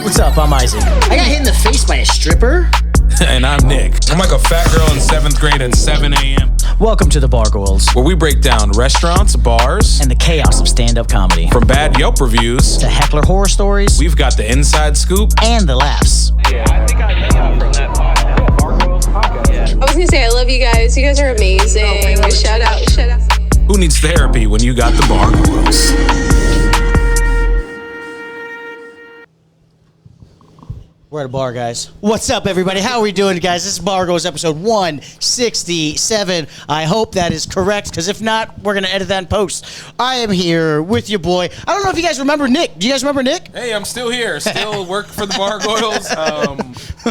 What's up? I'm Isaac. I got hit in the face by a stripper. And I'm Nick. I'm like a fat girl in 7th grade at 7 a.m. Welcome to the Bargoyles, where we break down restaurants, bars, and the chaos of stand-up comedy. from bad Yelp reviews To heckler horror stories, we've got the inside scoop. and the laughs. Yeah, I think I know from that Bargoyles podcast. I was gonna say I love you guys. You guys are amazing. Shout out. Who needs therapy when you got the Bargoyles? We're at a bar, guys. What's up, everybody? How are we doing, guys? This is Bargoyles episode 167. I hope that is correct, because if not, we're going to edit that in post. I am here with your boy. I don't know if you guys remember Nick. Do you guys remember Nick? Hey, I'm still here. Still work for the Bargoyles.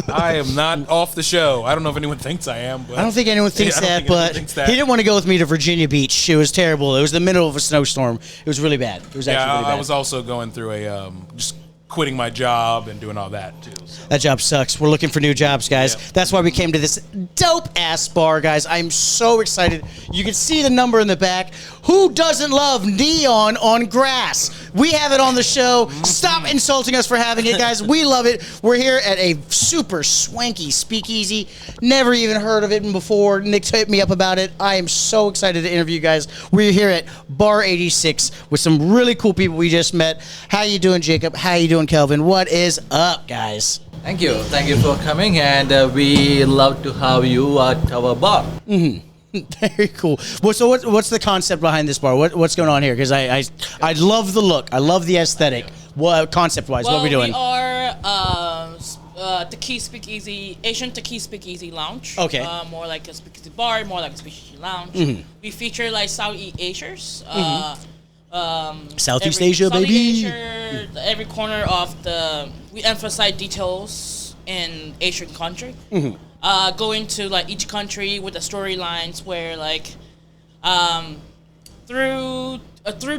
I am not off the show. I don't know if anyone thinks I am. But I don't think anyone thinks that, but he didn't want to go with me to Virginia Beach. It was terrible. It was the middle of a snowstorm. It was really bad. It was actually really bad. I was also going through a just quitting my job and doing all that too. So. That job sucks. We're looking for new jobs, guys. Yeah. That's why we came to this dope-ass bar, guys. I'm so excited. You can see the number in the back. Who doesn't love neon on grass? We have it on the show. Stop insulting us for having it, guys. We love it. We're here at a super swanky Speakeasy. Never even heard of it before. Nick hit me up about it. I am so excited to interview you guys. We're here at Bar 86 with some really cool people we just met. How you doing, Jacob? How you doing, Kelvin? What is up, guys? Thank you for coming, and we love to have you at our bar. Very cool. Well, so what's the concept behind this bar? What's going on here? Because I love the look. I love the aesthetic. What concept-wise, what are we doing? We are Tequila Speakeasy, Asian Tequila Speakeasy Lounge. Okay. More like a speakeasy bar, more like a speakeasy lounge. We feature like Southeast Asians. Southeast Asia, baby. Every corner of we emphasize details in Asian country. Going to like each country with the storylines where like through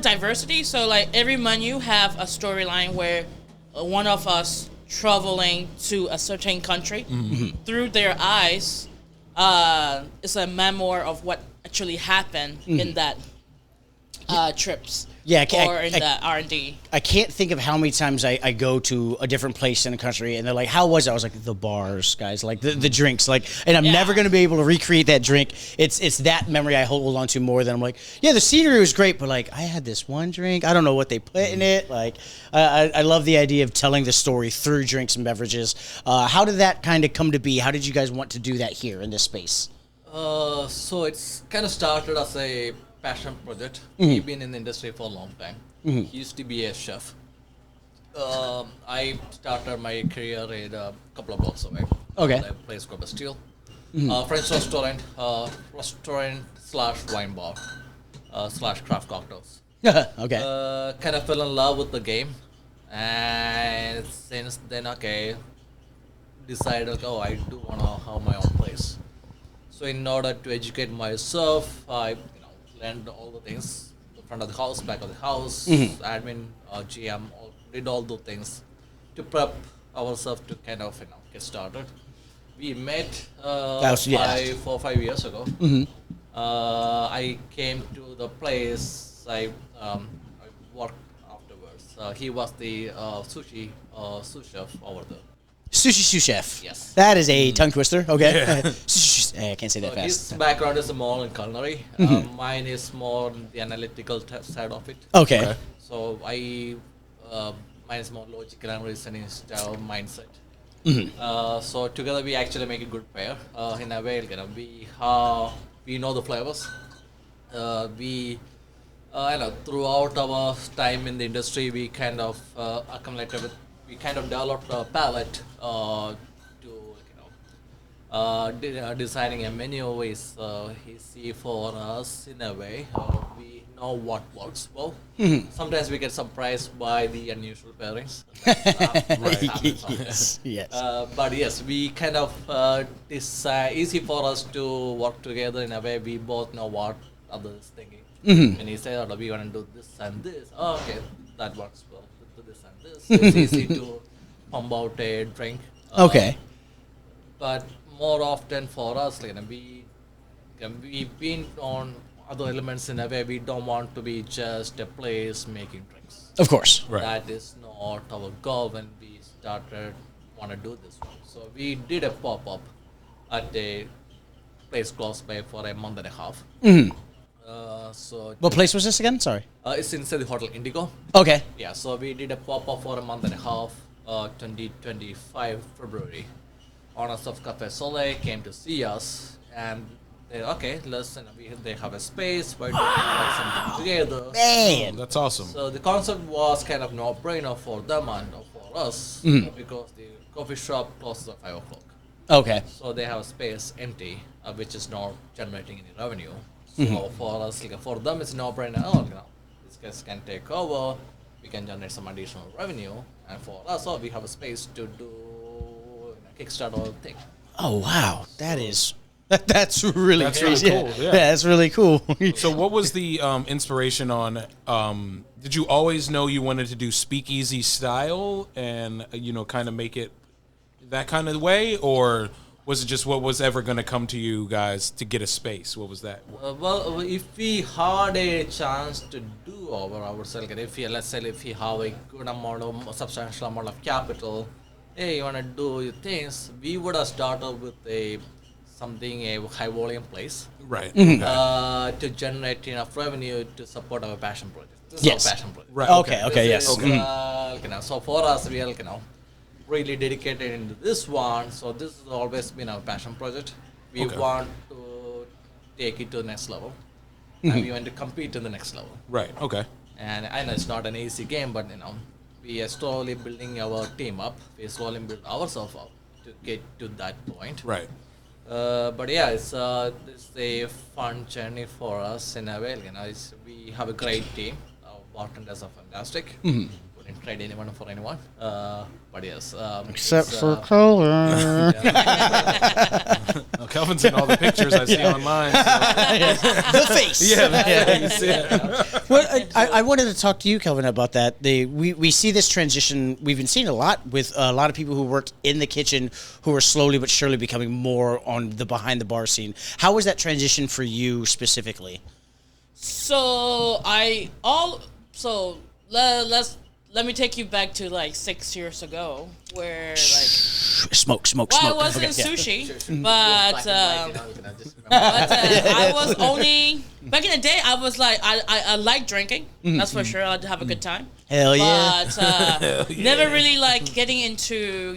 diversity. So like every menu have a storyline where one of us traveling to a certain country through their eyes is a memoir of what actually happened in that trips. Yeah, or in the R&D. I can't think of how many times I go to a different place in a country and they're like, how was it? I was like, the bars, guys, like the drinks, like, and I'm never going to be able to recreate that drink. It's that memory I hold on to more than I'm like, yeah, the scenery was great, but like I had this one drink. I don't know what they put in it. Like, I love the idea of telling the story through drinks and beverages. How did that kind of come to be? How did you guys want to do that here in this space? So it's kind of started as a passion project. We've been in the industry for a long time. He used to be a chef. I started my career in a couple of blocks away. Okay. At a place called Bastille. French restaurant slash wine bar slash craft cocktails. Okay. Kind of fell in love with the game, and since then, decided, I do want to have my own place. So in order to educate myself, I learned all the things, the front of the house, back of the house, admin, GM, did all the things to prep ourselves to kind of get started. We met 4 or 5 years ago. I came to the place. I worked afterwards. He was the sushi sous chef over there. Sushi sous chef. Yes. That is a tongue twister. Okay. Yeah. I can't say that fast. His background is more in culinary. Mine is more the analytical side of it. Okay. So mine is more logical and reasoning style mindset. So together we actually make a good pair. In a way, we know the flavors. We throughout our time in the industry, we kind of developed a palette to designing a menu is easy for us in a way. We know what works well. Sometimes we get surprised by the unusual pairings. Yes. But yes, we kind of decide easy for us to work together in a way we both know what others thinking. When he said, we're going to do this and this, okay, that works well. Do this and this. It's easy to pump out a drink. Okay. But more often for us, we've been on other elements in a way. We don't want to be just a place making drinks. Of course. Right. That is not our goal when we started want to do this one. So we did a pop-up at a place close by for a month and a half. What place was this again? Sorry. It's inside the Hotel Indigo. Okay. Yeah, so we did a pop-up for a month and a half, 2025 February. Owners of Cafe Soleil came to see us, and they okay, listen, they have a space, why don't we put something together? Man. That's awesome. So the concept was kind of no-brainer for them and for us, because the coffee shop closes at 5 o'clock. Okay. So they have a space empty, which is not generating any revenue. So for us, like, for them, it's no-brainer. Oh, these guys can take over. We can generate some additional revenue, and for us, we have a space to do a Kickstarter thing. Oh wow, that's really That's crazy. really cool, yeah. That's really cool. So what was the inspiration on, did you always know you wanted to do speakeasy style and, kind of make it that kind of way? Or was it just what was ever going to come to you guys to get a space? What was that? Well, if we had a chance to do over ourselves, if we, let's say, if we have a good amount of, substantial amount of capital, hey, you want to do your things, we would have started with a high volume place. Right. To generate enough revenue to support our passion project. This is Yes. our passion project. Right. Okay, yes. This is, so for us, we are, really dedicated into this one. So this has always been our passion project. We Okay. want to take it to the next level. And we want to compete to the next level. Right. Okay. And I know it's not an easy game, but we are slowly building our team up. We slowly build ourselves up to get to that point. Right. But yeah, it's a fun journey for us in a way. We have a great team. Our bartenders are fantastic. Wouldn't trade anyone for anyone. But yes, Except it's, for color. Well, Kelvin's in all the pictures I see online. So. The face. Yeah, you see it. Well, I wanted to talk to you, Kelvin, about that. We see this transition. We've been seeing a lot with a lot of people who worked in the kitchen who are slowly but surely becoming more on the behind the bar scene. How was that transition for you specifically? So let me take you back to like 6 years ago, where like Smoke. well, I wasn't Okay, yeah. sushi, but I was only back in the day. I was like I like drinking. That's for sure. I'd have a good time. Hell yeah. But never really like getting into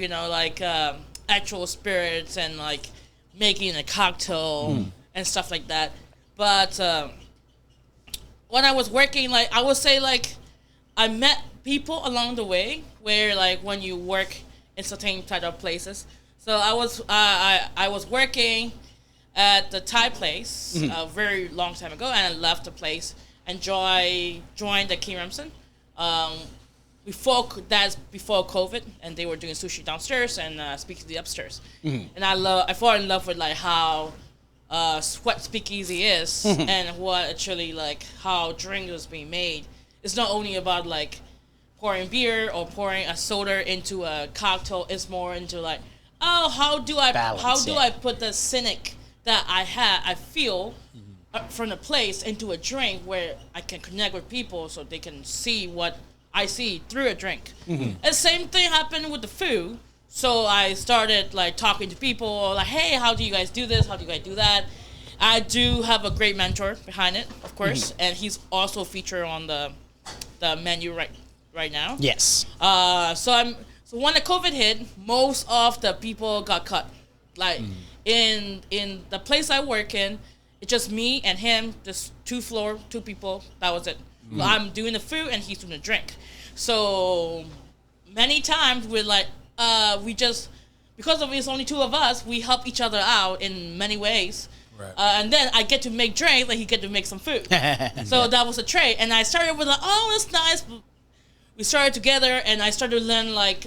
actual spirits and like making a cocktail and stuff like that. But when I was working, like I would say like I met people along the way where like when you work in certain type of places. So I was working at the Thai place a very long time ago, and I left the place and joined the King Ramson. That's before COVID, and they were doing sushi downstairs and Speakeasy upstairs. And I fall in love with like how what Speakeasy is and what actually like how drink was being made. It's not only about like pouring beer or pouring a soda into a cocktail. It's more into like, how do I put the cynic that I feel from the place into a drink where I can connect with people so they can see what I see through a drink. And the same thing happened with the food. So I started like talking to people like, hey, how do you guys do this? How do you guys do that? I do have a great mentor behind it, of course, and he's also featured on the menu right now. Yes. So when the COVID hit, most of the people got cut. Like in the place I work in, it's just me and him, just two people. That was it. I'm doing the food and he's doing the drink. So many times we're like, because of it's only two of us, we help each other out in many ways. Right. And then I get to make drinks, and he get to make some food. So that was a trade. And I started with like, oh, that's nice. We started together, and I started to learn like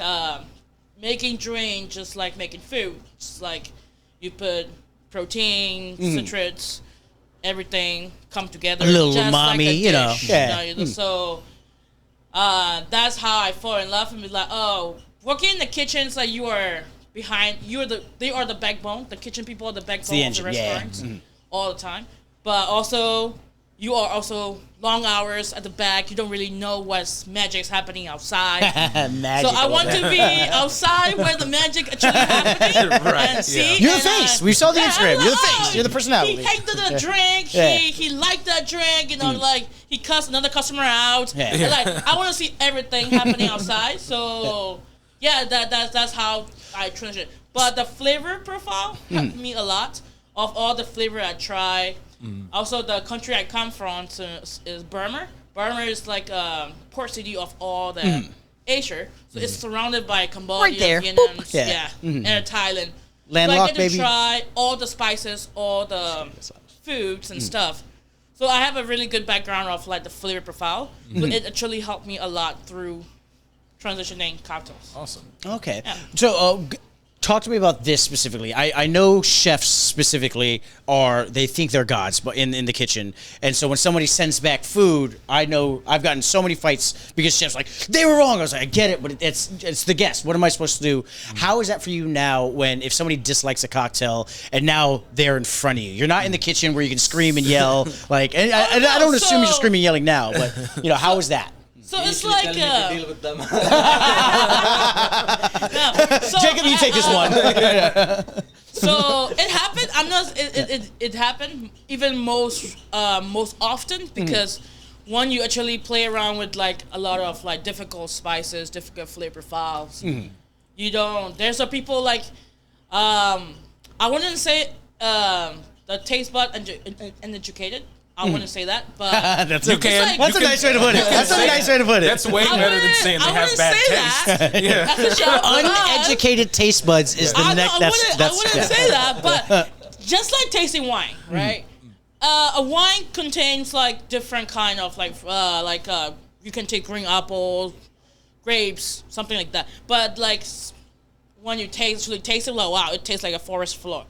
making drink, just like making food. Just like you put protein, citrus, everything come together. A little just umami, like a you know. dish, Yeah. So that's how I fall in love and be like, oh, working in the kitchen is like you are behind. They are the backbone. The kitchen people are the backbone of the engine, yeah. restaurants all the time. But also, you are also long hours at the back. You don't really know what's magic's happening outside. Magic. So I want to be outside where the magic actually happening and see. You're the face. We saw the Instagram. You're the face. You're the personality. He hated the drink. Yeah. He liked that drink. You know, like he cussed another customer out. Yeah. And, like I want to see everything happening outside. So yeah, that's how I transition. But the flavor profile helped me a lot. Of all the flavor I try. Also, the country I come from is Burma. Burma is like a port city of all the Asia. So it's surrounded by Cambodia, Right there. Vietnam, Boop. Yeah. and Thailand. Landlocked, so I get to baby. try all the spices, all the foods and stuff. So I have a really good background of like the flavor profile. So it actually helped me a lot through transitioning cocktails. Awesome. Okay. Yeah. So, talk to me about this specifically. I know chefs specifically they think they're gods, but in the kitchen. And so when somebody sends back food, I know I've gotten so many fights because chefs are like, they were wrong. I was like, I get it, but it's the guest. What am I supposed to do? How is that for you now if somebody dislikes a cocktail and now they're in front of you? You're not in the kitchen where you can scream and yell. And I don't assume you're screaming and yelling now, but how is that? So it's Usually like tell me to deal with them. Jacob, you take this one. So it happened. I'm not. It happened even most often because one, you actually play around with like a lot of like difficult spices, difficult flavor profiles. You don't. There's some people like I wouldn't say the taste bud and educated. I wouldn't say that, but That's You a, can. that's a nice way to put it. That's a nice way to put it. That's way better than saying they have bad taste. Yeah. Uneducated taste buds is the next. I wouldn't say that, but just like tasting wine, right? A wine contains like different kind of like you can take green apples, grapes, something like that. But like when you taste it, like wow, it tastes like a forest floor.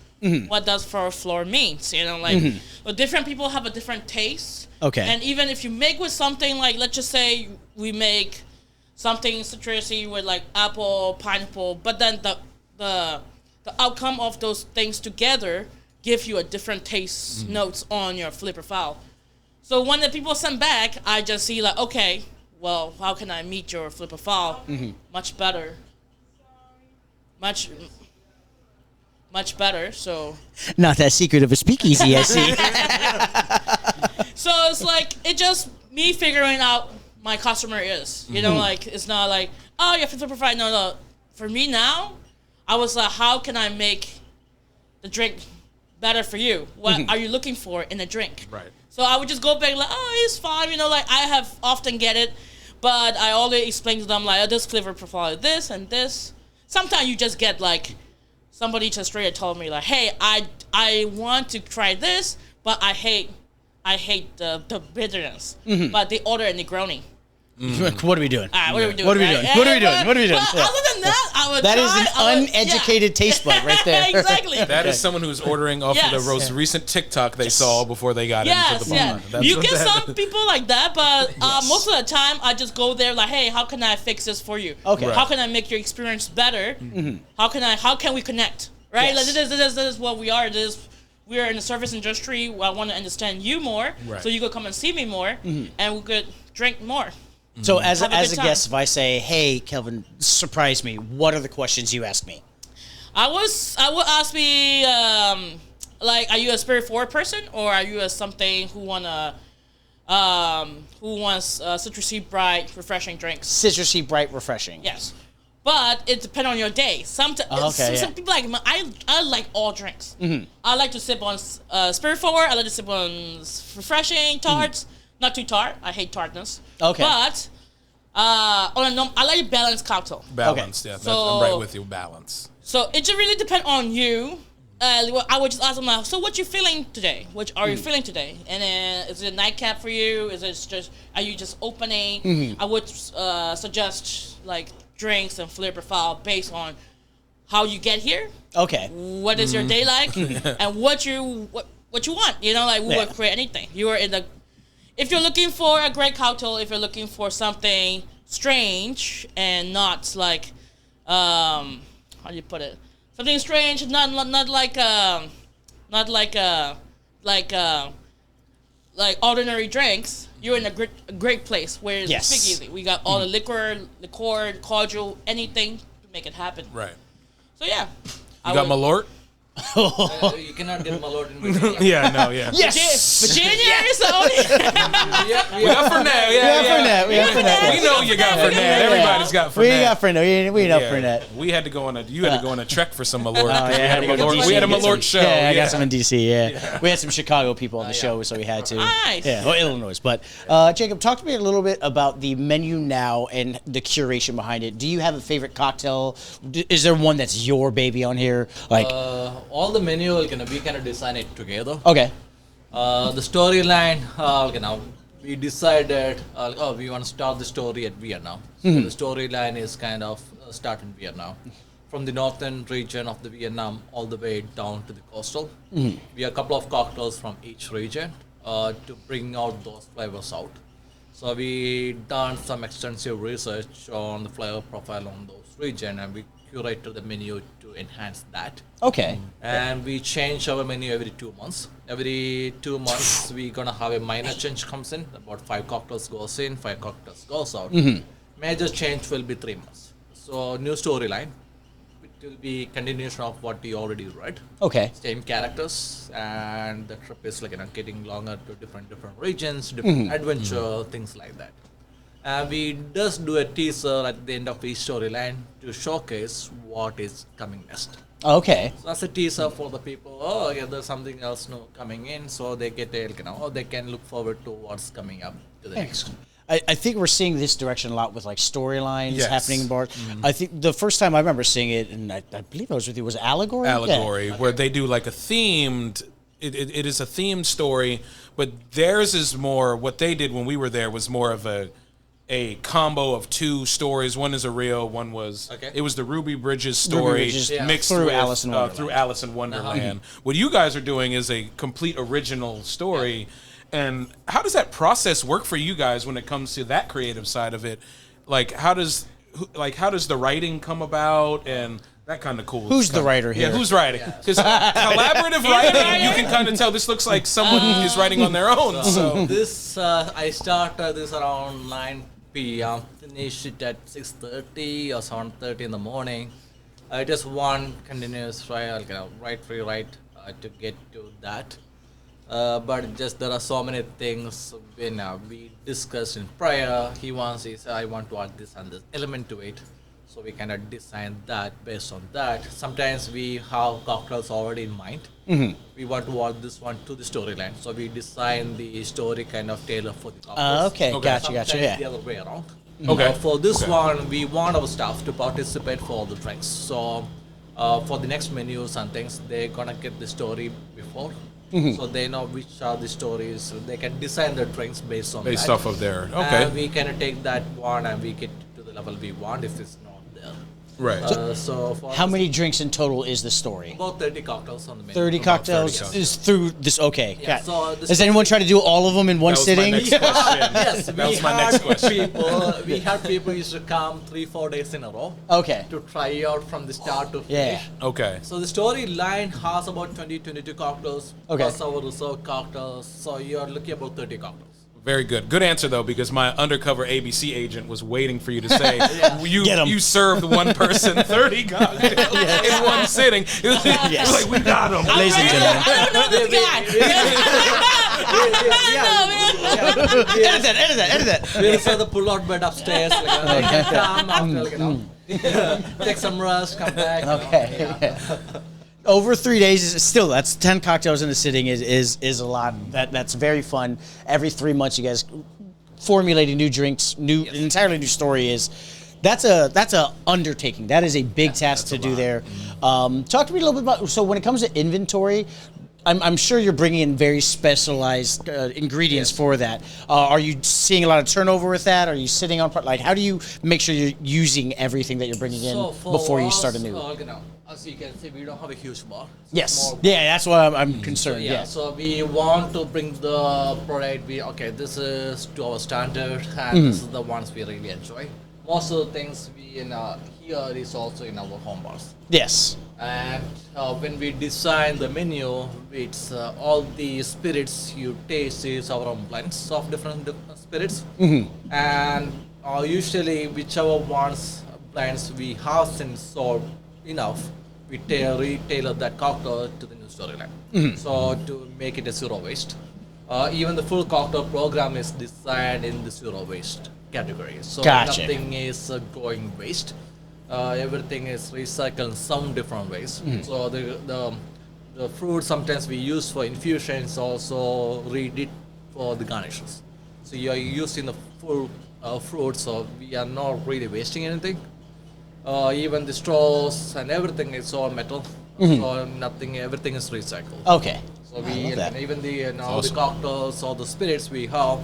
What does forest floor means? But different people have a different taste. Okay. And even if you make with something like, let's just say we make something citrusy with like apple, pineapple, but then the outcome of those things together give you a different taste notes on your flavor profile. So when the people send back, I just see like, okay, well, how can I meet your flavor profile much better? Much better, so... Not that secret of a speakeasy, I see. So it's like, it just me figuring out my customer is. Like, it's not like, oh, you have to provide. No. For me now, I was like, how can I make the drink better for you? What are you looking for in a drink? Right. So I would just go back like, oh, it's fine. Like, I have often get it, but I always explain to them like, oh, this flavor profile, this and this. Sometimes you just get like, somebody just straight told me like, hey, I want to try this, but I hate the bitterness. But they order a negroni. What are we doing? What are we doing? What are we doing? right? What are we doing? What are we doing? But Yeah. other than that, I would That try. is an uneducated taste bud right there. Exactly. That is someone who's ordering off of Yes. the most recent TikTok they saw before they got into Yes, the bar. yeah. You get some people like that, but most of the time I just go there like, hey, how can I fix this for you? Okay. Right. How can I make your experience better? How can we connect? Right? Yes. Like, this is what we are. We are in the service industry. I want to understand you more, Right. so you could come and see me more, and we could drink more. So as Have a a good time. guest, if I say, hey, Kelvin, surprise me, what are the questions you ask me? I would ask me like, are you a spirit forward person, or are you a something who wants citrusy, bright, refreshing drinks? Citrusy, bright, refreshing. Yes, but it depends on your day. Some people like I like all drinks. I like to sip on spirit forward. I like to sip on refreshing tarts. Not too tart. I hate tartness. Okay. But I like balanced cocktail. Balance, yeah. So- I'm right with you. Balance. So it just really depends on you. I would just ask them like, so what you feeling today? What are you feeling today? And then is it a nightcap for you? Are you just opening? I would suggest like drinks and flavor profile based on how you get here. Okay. What is your day like? And what you want? Like we would create anything. If you're looking for a great cocktail, if you're looking for something strange and not like, how do you put it? Something strange, not like like ordinary drinks, you're in a great place. Where Yes. Speakeasy, we got all the liquor, cordial, anything to make it happen. Right. So yeah, You got Malort? You cannot get Malort in Virginia. Yeah, no, yeah. Yes. Virginia is the only. We got Fernet. Yeah, We got Fernet. We know you got Fernet. Yeah. Everybody's got Fernet. We got Fernet. We know Fernet. We had to go on a. You had to go on a trek for some Malort. Oh, yeah, we had a Malort show. Yeah, I got some in DC. Yeah, we had some Chicago people on the show, so we had to. Nice. Yeah, well, Illinois. But Jacob, talk to me a little bit about the menu now and the curation behind it. Do you have a favorite cocktail? Is there one that's your baby on here? Like, All the menu, we kind of design it together. okay, The storyline, we decided, we want to start the story at Vietnam. So the storyline is kind of start in Vietnam. From the northern region of the Vietnam all the way down to the coastal. We have a couple of cocktails from each region to bring out those flavors out. So we done some extensive research on the flavor profile on those region, and we curated the menu to enhance that. okay, And we change our menu every 2 months. Every 2 months, we're gonna have a minor change comes in. About 5 cocktails goes in, 5 cocktails goes out. Major change will be 3 months. So new storyline. It will be continuation of what you already read. okay. Same characters, and the trip is getting longer to different regions, different adventure, things like that. We just do a teaser at the end of each storyline to showcase what is coming next. Okay. So that's a teaser for the people. Oh, okay, there's something else new coming in, so they get they can look forward to what's coming up to the next. I think we're seeing this direction a lot with like storylines Yes. happening in bars. I think the first time I remember seeing it, and I believe I was with you, was Allegory? Allegory, where they do like a themed. It is a themed story, but theirs is more. What they did when we were there was more of a combo of 2 stories. One is a real, one was it was the Ruby Bridges story Bridges, mixed through with, Alice in Wonderland. through Alice in Wonderland. What you guys are doing is a complete original story. And how does that process work for you guys when it comes to that creative side of it? Like how does the writing come about and that kind of cool Who's stuff? the writer here? Yeah, who's writing? Because collaborative writing, you can kind of tell this looks like someone is writing on their own. So This I started this around 9 p.m. Finished it at 6:30 or 7:30 in the morning. Just one continuous trial, write to get to that. But just there are so many things we discussed in prior. He said, I want to add this and this element to it. So we kind of design that based on that. Sometimes we have cocktails already in mind. We want to add this one to the storyline. So we design the story kind of tailor for the cocktails. Okay, gotcha, Sometimes yeah. the other way around. Okay. For this one, we want our staff to participate for all the drinks. So for the next menus and things, they're gonna get the story before. So they know which are the stories. They can design the drinks based on based that. off of their okay. We can take that one and we get to the level we want if it's not there. Right. So for How many drinks in total is the story? about 30 cocktails on the menu. 30 About cocktails 30 is through this. Okay. Yeah, got it. so this Does anyone try to do all of them in one That was my sitting? next question. Yes, That we was my had next question. we had people used to come 3-4 days in a row Okay. to try out from the start to Yeah. finish. Okay. So the storyline has about 22 cocktails Okay. plus our reserve cocktails. So you're looking about 30 cocktails. Very good. Good answer though, because my undercover ABC agent was waiting for you to say Get 'em. you served one person 30 cocktails in one sitting. It was, it was like we got him. Ladies and gentlemen. I don't know this guy. Edit that. We also the pull-out bed upstairs. Come after, take some rest, come back. Okay. Over 3 days is still that's 10 cocktails in a sitting is a lot. That's very fun. Every 3 months you guys formulating new drinks, an entirely new story that's a undertaking. That is a big task to do there. Talk to me a little bit about so when it comes to inventory. I'm sure you're bringing in very specialized ingredients for that. Are you seeing a lot of turnover with that? Are you sitting on how do you make sure you're using everything that you're bringing in before you start a new? As you can see, we don't have a huge bar. Yes. Small bar. Yeah, that's why I'm concerned. Yeah, so we want to bring the product. This is to our standard, and this is the ones we really enjoy. most of the things we here is also in our home bars. Yes. And when we design the menu, it's all the spirits you taste is our own blends of different spirits. And usually whichever ones blends we have since sold enough, we retailer that cocktail to the new storyline. So to make it a zero waste. Even the full cocktail program is designed in the zero waste category. So Gotcha. nothing is going waste. Everything is recycled in some different ways. So the fruit sometimes we use for infusions also read it for the garnishes. So you are using the full fruit, so we are not really wasting anything. Even the straws and everything is all metal. So nothing, everything is recycled. Okay. So I we love that. even the cocktails or the spirits we have,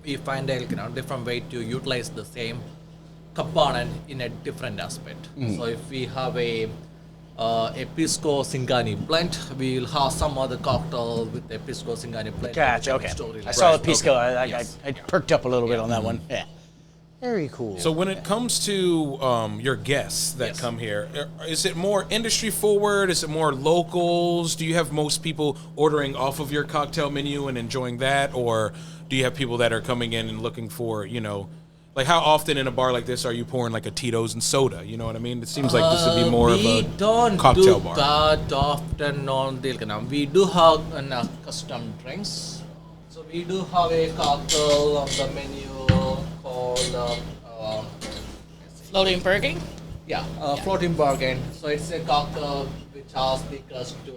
we find a different way to utilize the same component in a different aspect. So if we have a pisco singani blend, we'll have some other cocktail with a pisco singani blend. Gotcha. Okay. Storyline. I saw the Right, pisco. okay. I I perked up a little bit on that one. Yeah. Very cool. So when it comes to your guests that Yes. come here, is it more industry forward? Is it more locals? Do you have most people ordering off of your cocktail menu and enjoying that, or do you have people that are coming in and looking for, like how often in a bar like this are you pouring like a Tito's and soda? You know what I mean? It seems like this would be more of We a don't cocktail do bar. that often on the we do have custom drinks. So we do have a cocktail on the menu called Floating Burger. floating bargain. So it's a cocktail which asks the guest to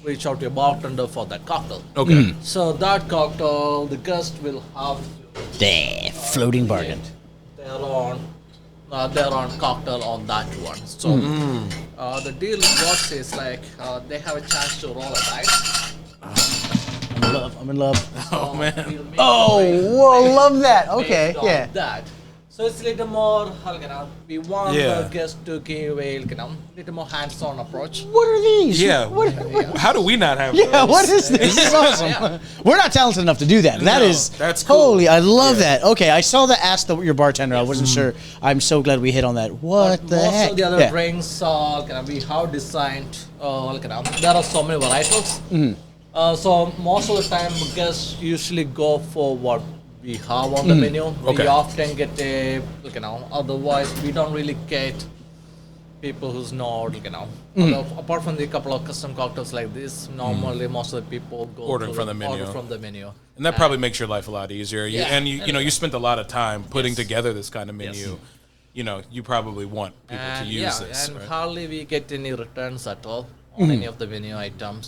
reach out to a bartender for that cocktail. Okay. So that cocktail, the guest will have to the floating bargain. their own cocktail on that one. So the deal works is like they have a chance to roll a dice. I'm in love. I'm in love. Oh, man. We'll make Oh, the way whoa, love that. Okay, based on yeah. that. So it's a little more, we want Yeah. the guest to give a little more hands-on approach. What are these? Yeah. What, How do we not have yeah, those? what is this? This is awesome. Yeah. We're not talented enough to do that. That No, is that's cool. holy. I love Yeah. that. Okay, I saw that. Ask your bartender. I wasn't sure. I'm so glad we hit on that. What But the most heck? of the other Yeah. drinks are we have designed. There are so many varietals. So most of the time, guests usually go for what we have on the menu. Okay. We often get a otherwise we don't really get people who's not apart from the couple of custom cocktails like this. Normally, most of the people go Ordering to from the menu. order from the menu. And that probably makes your life a lot easier. Yeah. And you spent a lot of time putting Yes. together this kind of menu. You probably want people to And use this. and right? hardly we get any returns at all on any of the menu items.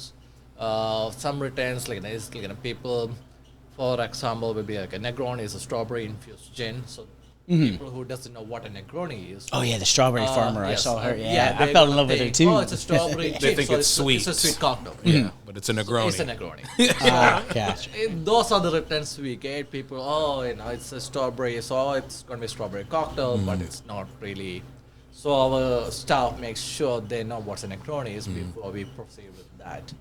Some returns people, for example, will be like a negroni is a strawberry infused gin. So people who doesn't know what a negroni is. Oh yeah, the strawberry farmer. I yes, saw her. uh, Yeah, they're I fell in gonna love with her think, too. Oh, it's a strawberry They gin, think so it's sweet. It's a sweet cocktail. Yeah, but it's a Negroni. It's a negroni. Gotcha. Those are the returns we get. People, it's a strawberry, so it's going to be a strawberry cocktail, but it's not really. So our staff makes sure they know what a Negroni is before we proceed with that.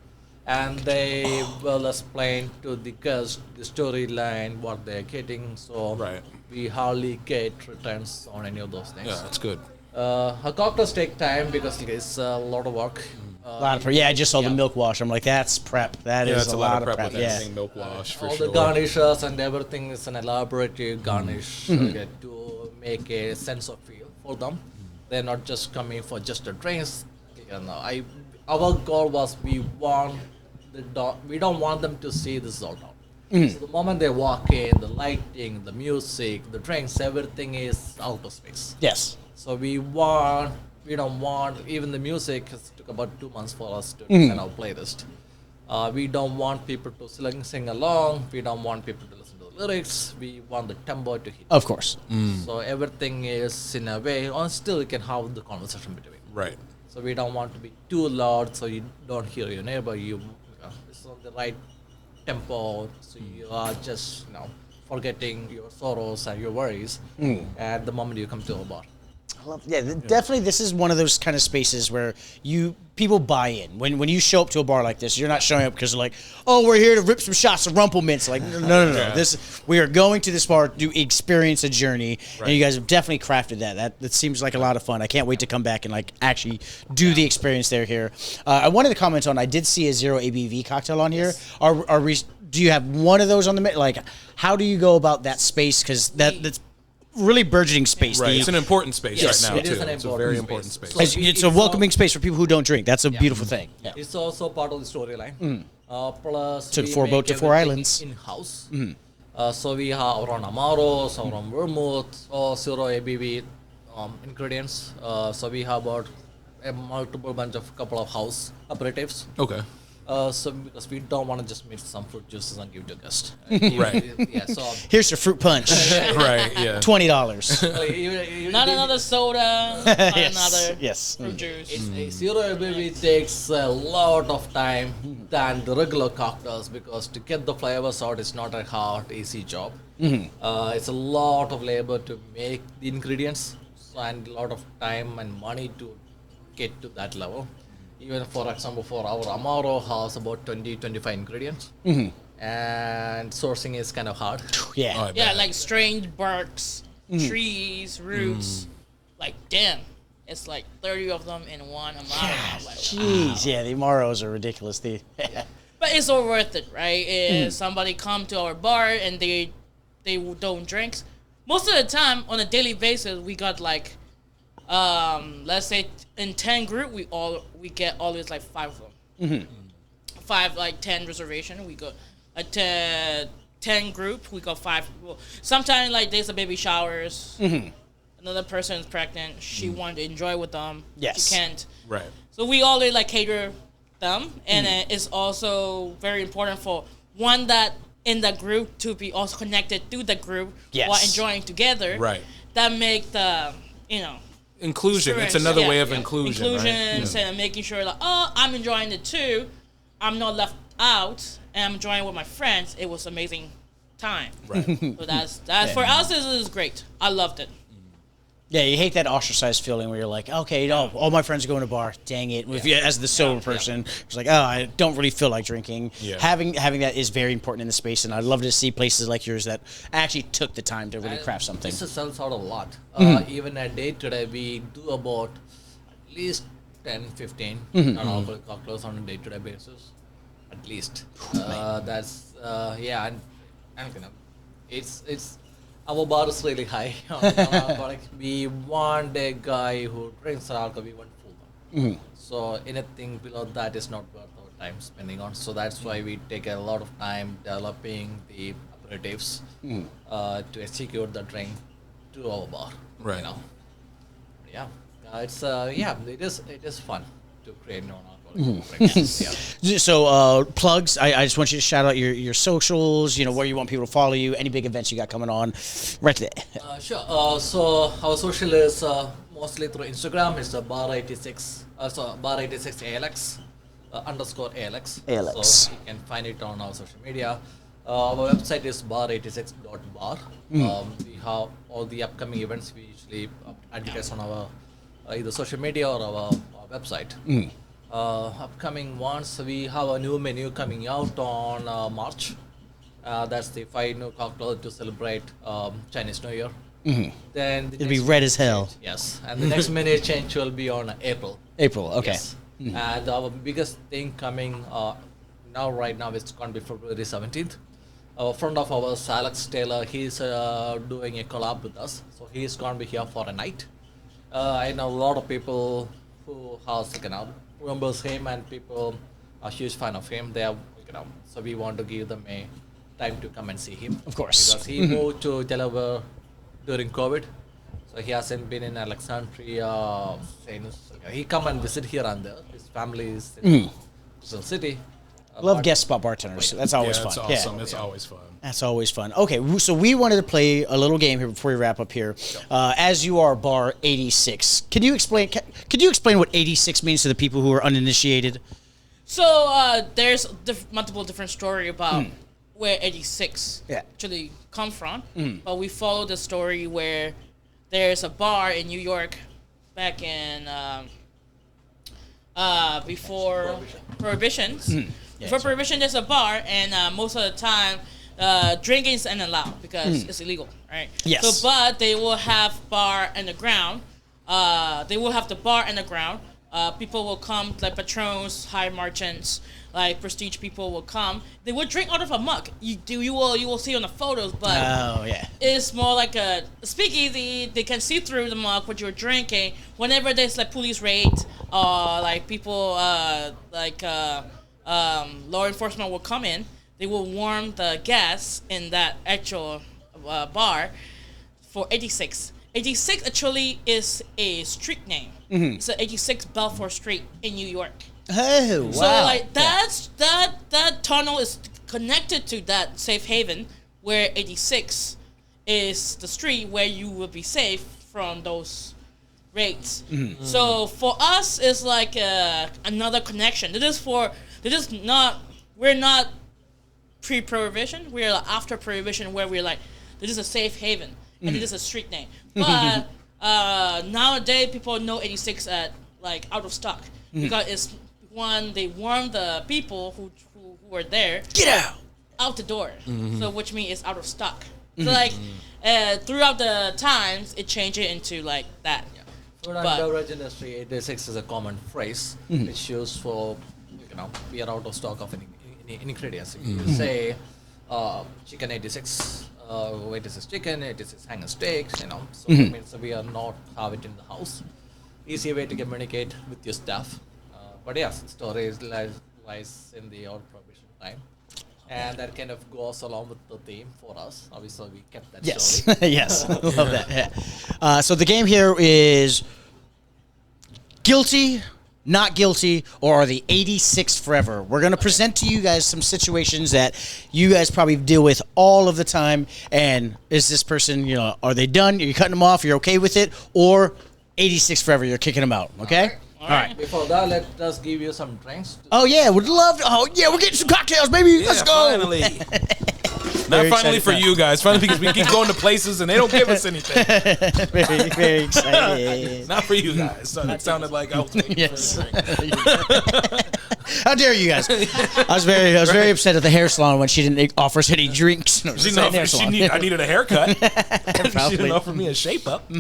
And they will explain to the guest the storyline, what they're getting. So Right. we hardly get returns on any of those things. Yeah, that's good. Our cocktails take time because it's a lot of work. A lot of I just saw the milk wash. I'm like, that's prep. That Yeah, is it's a lot of prep. with Yeah. everything milk wash for All sure. the garnishes and everything is an elaborate garnish to make a sense of feel for them. They're not just coming for just the drinks. Our goal was we don't want them to see this all down. So the moment they walk in, the lighting, the music, the drinks, everything is outer space. Yes. So we don't want even the music. It took about 2 months for us to design our playlist. We don't want people to sing along. We don't want people to listen to the lyrics. We want the tempo to hit. Of course. So everything is in a way, or still you can have the conversation between. Right. So we don't want to be too loud, so you don't hear your neighbor. It's on the right tempo, so you are just forgetting your sorrows and your worries at the moment you come to a bar. Definitely. This is one of those kind of spaces where people buy in. When you show up to a bar like this, you're not showing up because you're like, oh, we're here to rip some shots of Rumplemints. Like, no. Yeah. We are going to this bar to experience a journey, and you guys have definitely crafted that. That seems like a lot of fun. I can't wait to come back and like actually do the experience here. I wanted to comment on. I did see a 0 ABV cocktail on here. Do you have one of those on the menu? Like, how do you go about that space? Because that's really burgeoning space. Right, it's an important space Yes, right now, it is too. an It's a important very space. important space. So It's a welcoming space for people who don't drink. That's a beautiful thing. Yeah. It's also part of the storyline. Plus, Took we 4 make boat to 4 everything islands. in-house. So we have our own Amaros, our own Vermouth, or 0 ABV ingredients. So we have about a multiple bunch of couple of house aperitifs. Okay. So because we don't want to just mix some fruit juices and give to guests. Right. Yeah. So Here's your fruit punch. Right, yeah. $20. Not another soda, not another Yes. fruit juice. It's a 0 ABV takes a lot of time than the regular cocktails because to get the flavors out is not a hard, easy job. It's a lot of labor to make the ingredients and a lot of time and money to get to that level. Even for example, for our Amaro has about 20-25 ingredients. And sourcing is kind of hard. Yeah. I Yeah, bet. like strange barks, trees, roots. Like, damn, it's like 30 of them in one amount. Like, Jeez. Yeah, the Amaros are ridiculous. but it's all worth it, right? If somebody come to our bar and they don't drink, most of the time on a daily basis we got like, let's say in 10 group we get always like 5 of them. 5 like 10 reservation. We go a 10 group. We got 5 people. Sometimes like there's a baby showers. Another person is pregnant. She wanted to enjoy with them. Yes. She can't. Right. So we always like cater them, and it's also very important for one that in the group to be also connected to the group Yes. while enjoying together. Right. That make the Inclusion. It's experience, another way of inclusion, inclusion, right? and making sure like, oh, I'm enjoying it too. I'm not left out, and I'm enjoying with my friends. It was amazing time. Right. So that's for us. This is great. I loved it. Yeah, you hate that ostracized feeling where you're like, okay, all my friends are going to bar. Dang it! If you, as the sober person, it's like, oh, I don't really feel like drinking. Yeah. Having that is very important in the space, and I'd love to see places like yours that actually took the time to really craft something. This sells out a lot. Even a day today, we do about at least 10, 15 non-alcoholic cocktails on a day-to-day basis. At least. That's and you know, it's our bar is really high. Like we want a guy who drinks alcohol. We want full. So anything below that is not worth our time spending on. So that's why we take a lot of time developing the aperitifs to execute the drink to our bar. Right. You know. Yeah. It is fun to create non-alcoholic drinks. Yeah. So plugs. I just want you to shout out your socials. Where you want people to follow you. Any big events you got coming on, right there. Sure. So our social is mostly through Instagram. It's bar86. Bar86 ALX _ ALX. ALX. So you can find it on our social media. Our website is bar86.bar. We have all the upcoming events. We usually advertise on our either social media or our website. Upcoming ones, we have a new menu coming out on March. That's the 5 new cocktails to celebrate Chinese New Year. Then It'll be red as hell. Yes, and the next menu change will be on April. April. Okay. Yes. And our biggest thing coming right now, it's going to be February 17th. Our friend of ours, Alex Taylor, he's doing a collab with us. So he's going to be here for a night. I know a lot of people who remembers him, and people are huge fan of him. They are, so we want to give them a time to come and see him. Of course. Because he moved to Delaware during COVID. So he hasn't been in Alexandria since. He come and visit here and there. His family is in Crystal City. Love guest spot bartenders. That's always That's fun. awesome. Yeah. It's always fun. That's always fun. Okay, so we wanted to play a little game here before we wrap up here. As you are bar 86, could you explain what 86 means to the people who are uninitiated? So there's multiple different story about where 86 actually come from. But we follow the story where there's a bar in New York back in before prohibitions. Before prohibition, there's a bar, and most of the time, drinking isn't allowed because it's illegal, right? Yes. So, but they will have bar in the ground. They will have the bar in the ground. People will come, like patrons, high merchants, like prestige people will come. They will drink out of a mug. You will see on the photos, but it's more like a speakeasy. They can see through the mug what you're drinking. Whenever there's like police raid or like people law enforcement will come in, they will warm the guests in that actual bar for 86. 86 actually is a street name. It's 86 Balfour Street in New York. Oh, wow. So like that tunnel is connected to that safe haven where 86 is the street where you will be safe from those raids. So for us, it's like another connection. We're not pre-prohibition. We're like after prohibition where we're like, this is a safe haven and it is a street name. But nowadays people know 86 at like out of stock because it's one, they warn the people who were there, get out the door. So which means it's out of stock. So like throughout the times it changed it into like that. Food and beverage industry, 86 is a common phrase which used for, we are out of stock of any ingredients. You say chicken 86, 86 chicken, 86 hanger steaks, So it means we are not have it in the house. Easy way to communicate with your staff. But yes, story lies in the old prohibition time. And that kind of goes along with the theme for us. Obviously, we kept that story. Yes, love that. Yeah. So the game here is guilty, not guilty, or are the 86 forever. We're going to present to you guys some situations that you guys probably deal with all of the time. And is this person, are they done? Are you cutting them off? You're okay with it? Or 86 forever, you're kicking them out. Okay? All right. Before that, let us give you some drinks. Oh, yeah. Would love to. Oh, yeah. We're getting some cocktails, baby. Let's go. Finally. Not finally for you guys. Finally because we keep going to places and they don't give us anything. Very, very excited. Not for you guys. So it sounded like I was waiting for a drink. How dare you guys? I was very upset at the hair salon when she didn't offer us any drinks. No, I needed a haircut. She didn't offer me a shape up.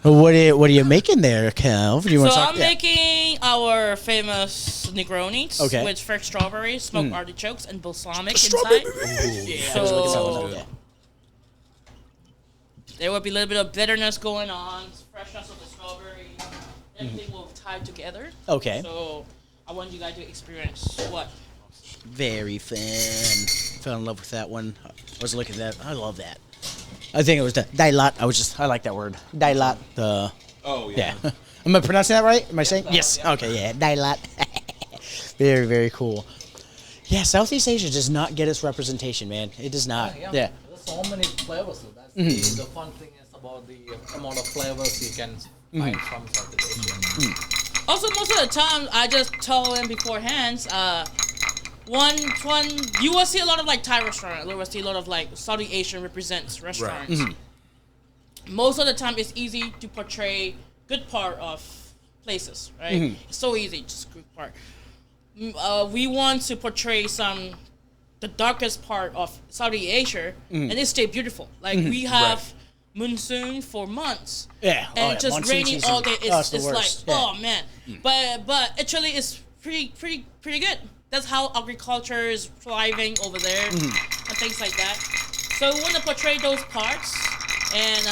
What are you making there, Cal? I'm making our famous negronis Okay. with fresh strawberries, smoked artichokes, and balsamic inside. So there will be a little bit of bitterness going on, freshness of the strawberry. Everything will tie together. Okay. So I want you guys to experience what. Very fun. Fell in love with that one. I was looking at that. I love that. I think it was the dailat. I like that word. Dailat. Yeah. Am I pronouncing that right? Am I saying? Yes. Yeah. Okay, yeah. Dailat. Very, very cool. Yeah, Southeast Asia does not get its representation, man. It does not. Yeah. There's so many flavors. So that's the fun thing is about the amount of flavors you can find from Southeast Asia. Also, most of the time, I just tell them beforehand, one, you will see a lot of like Thai restaurants. You will see a lot of like Saudi Asian represents restaurants. Right. Most of the time, it's easy to portray good part of places, right? It's so easy, just good part. We want to portray the darkest part of Saudi Asia, and it stay beautiful. Like we have monsoon for months, and just monsoon raining season. all day. It's like worst. Yeah. oh man, but actually it's pretty good. That's how agriculture is thriving over there and things like that. So we want to portray those parts and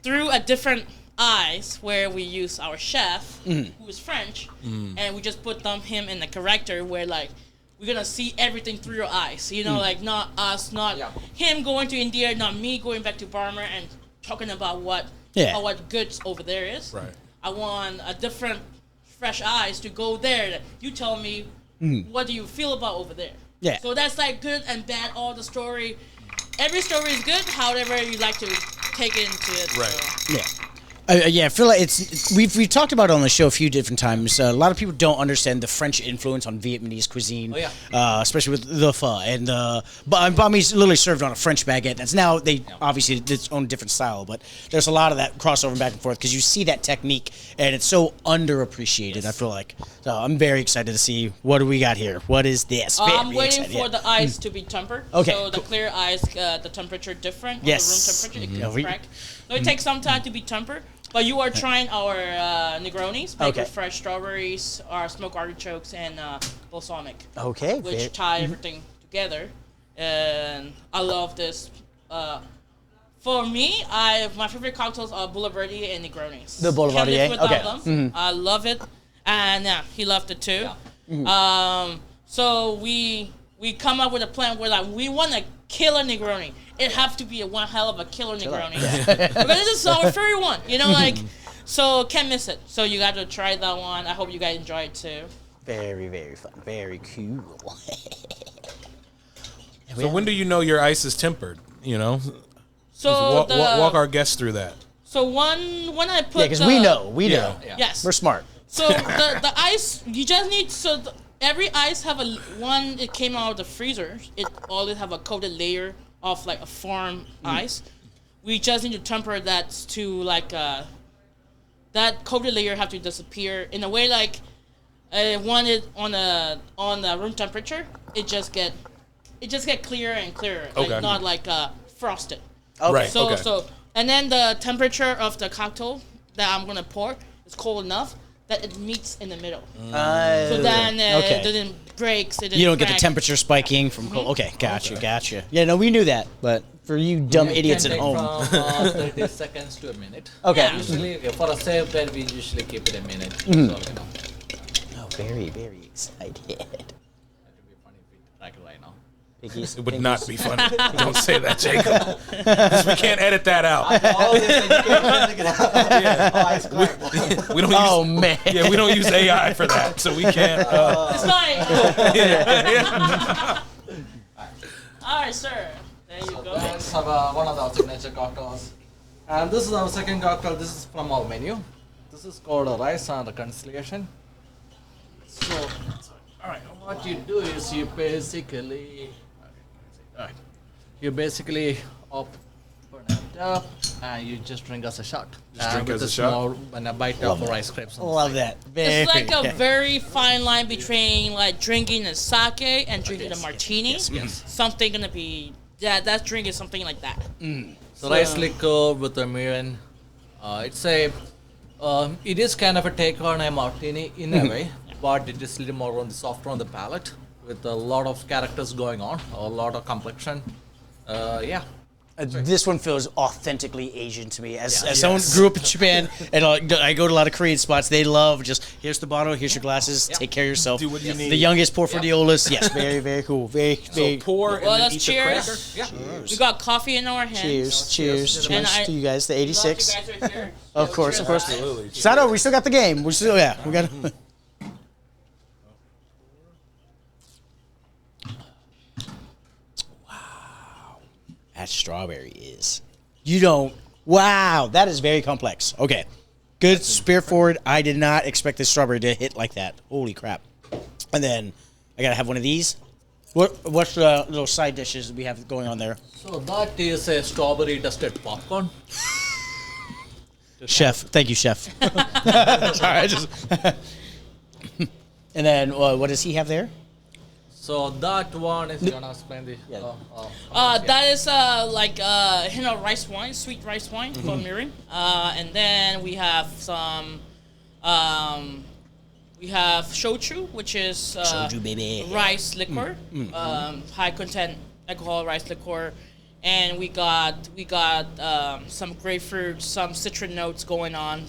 through a different eyes where we use our chef who is French and we just put him in a character where like we're gonna see everything through your eyes. Like not us, not him going to India, not me going back to Burma and talking about what goods over there is. Right. I want a different fresh eyes to go there. You tell me what do you feel about over there? Yeah. So that's like good and bad. All the story, every story is good. However, you like to take into it. Right. So. Yeah. Yeah, I feel like we've talked about it on the show a few different times. A lot of people don't understand the French influence on Vietnamese cuisine, especially with the pho. And banh mi's literally served on a French baguette. That's now obviously its own different style, but there's a lot of that crossover back and forth because you see that technique, and it's so underappreciated. I feel like so I'm very excited to see what do we got here. What is this? I'm waiting for the ice to be tempered. Okay, so the cool. clear ice, the temperature different. Yes. The room temperature, correct. So it takes some time to be tempered. But you are trying our negronis, made with fresh strawberries, our smoked artichokes, and balsamic. Okay. Which tie everything together. And I love this. For me, my favorite cocktails are Boulevardier and Negronis. The Boulevardier, Can't live without them. I love it. And he loved it too. Yeah. So we come up with a plan where like we want to kill a Negroni. It have to be one hell of a killer Negroni. Because this is our favorite one. You know, like, so can't miss it. So you got to try that one. I hope you guys enjoy it too. Very, very fun. Very cool. So when do you know your ice is tempered? You know, so walk our guests through that. So when I put because we know. Yeah. Yes, we're smart. So the ice, you just need every ice have one. It came out of the freezer. It always have a coated layer of like a firm ice. We just need to temper that to like that coated layer have to disappear in a way like when it on the room temperature. It just get clearer and clearer. Like not like frosted. Okay. Right. So and then the temperature of the cocktail that I'm gonna pour is cold enough that it meets in the middle. So then it doesn't break. You don't get the temperature spiking from cold. Okay, gotcha. Yeah, no, we knew that, but for you dumb idiots at home. From 30 seconds to a minute. Okay. Yeah. Usually, for a safe bet, we usually keep it a minute. So, you know. Oh, very, very excited. It would be funny if we track it right now. It would not be funny. Don't say that, Jacob. Because we can't edit that out. All this education to get out. We don't use, man. Yeah, we don't use AI for that, so we can't. It's fine. All right, sir. There you go. Let's have one of our signature cocktails. And this is our second cocktail. This is from our menu. This is called a rice and reconciliation. So, alright, what you do is you basically open it up and you just drink us a shot. drink with us a a shot? small and a bite of rice crepes. on the Love side. that. It's like a very fine line between like drinking a sake and drinking a martini. Yes. Something gonna be that drink is something like that. So rice liquor with a mirin. It is kind of a take on a martini in a way, but it is a little more on the softer on the palate with a lot of characters going on, a lot of complexion. This one feels authentically Asian to me. As someone who grew up in Japan, and I go to a lot of Korean spots, they love just, here's the bottle, here's your glasses, take care of yourself. Do what you need. The youngest pour for the oldest. Yes, very, very cool. Very, very. So pour and Well, then let's eat cheers. the cracker. We got coffee in our hands. Cheers And to you guys, the Glad you 86. guys are here. Of course. Absolutely. Sato, we still got the game. We got. Wow, that strawberry is. You don't. Wow, that is very complex. Okay, good spirit forward. I did not expect this strawberry to hit like that. Holy crap! And then I gotta have one of these. What's the little side dishes we have going on there? So that is a strawberry dusted popcorn. Chef, thank you, chef. Sorry, I just. And then what does he have there? So that one is gonna explain the. That is like rice wine, sweet rice wine from mirin. And then we have some. We have shochu, which is Shochu, baby. rice liquor, high content alcohol rice liquor, and we got some grapefruit, some citron notes going on.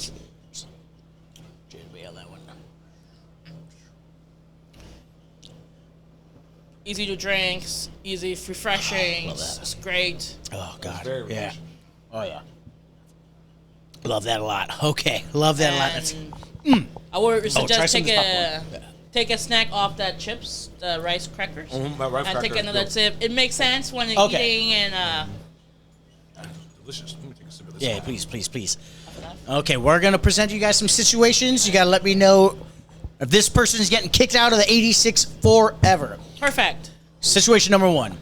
Easy to drink, easy, refreshing. It's great. Oh God, very yeah. rich. Oh yeah. Love that a lot. Okay, love that a lot. That's, I would try suggest some of take this popcorn. take a snack off that chips, the rice crackers, Rice and take crackers, another yeah. sip. It makes sense when you're Okay. eating and Delicious. Let me take a sip of this. yeah, one. please. I Okay, we're gonna present you guys some situations. You gotta let me know if this person is getting kicked out of the 86 forever. Perfect. Situation number 1.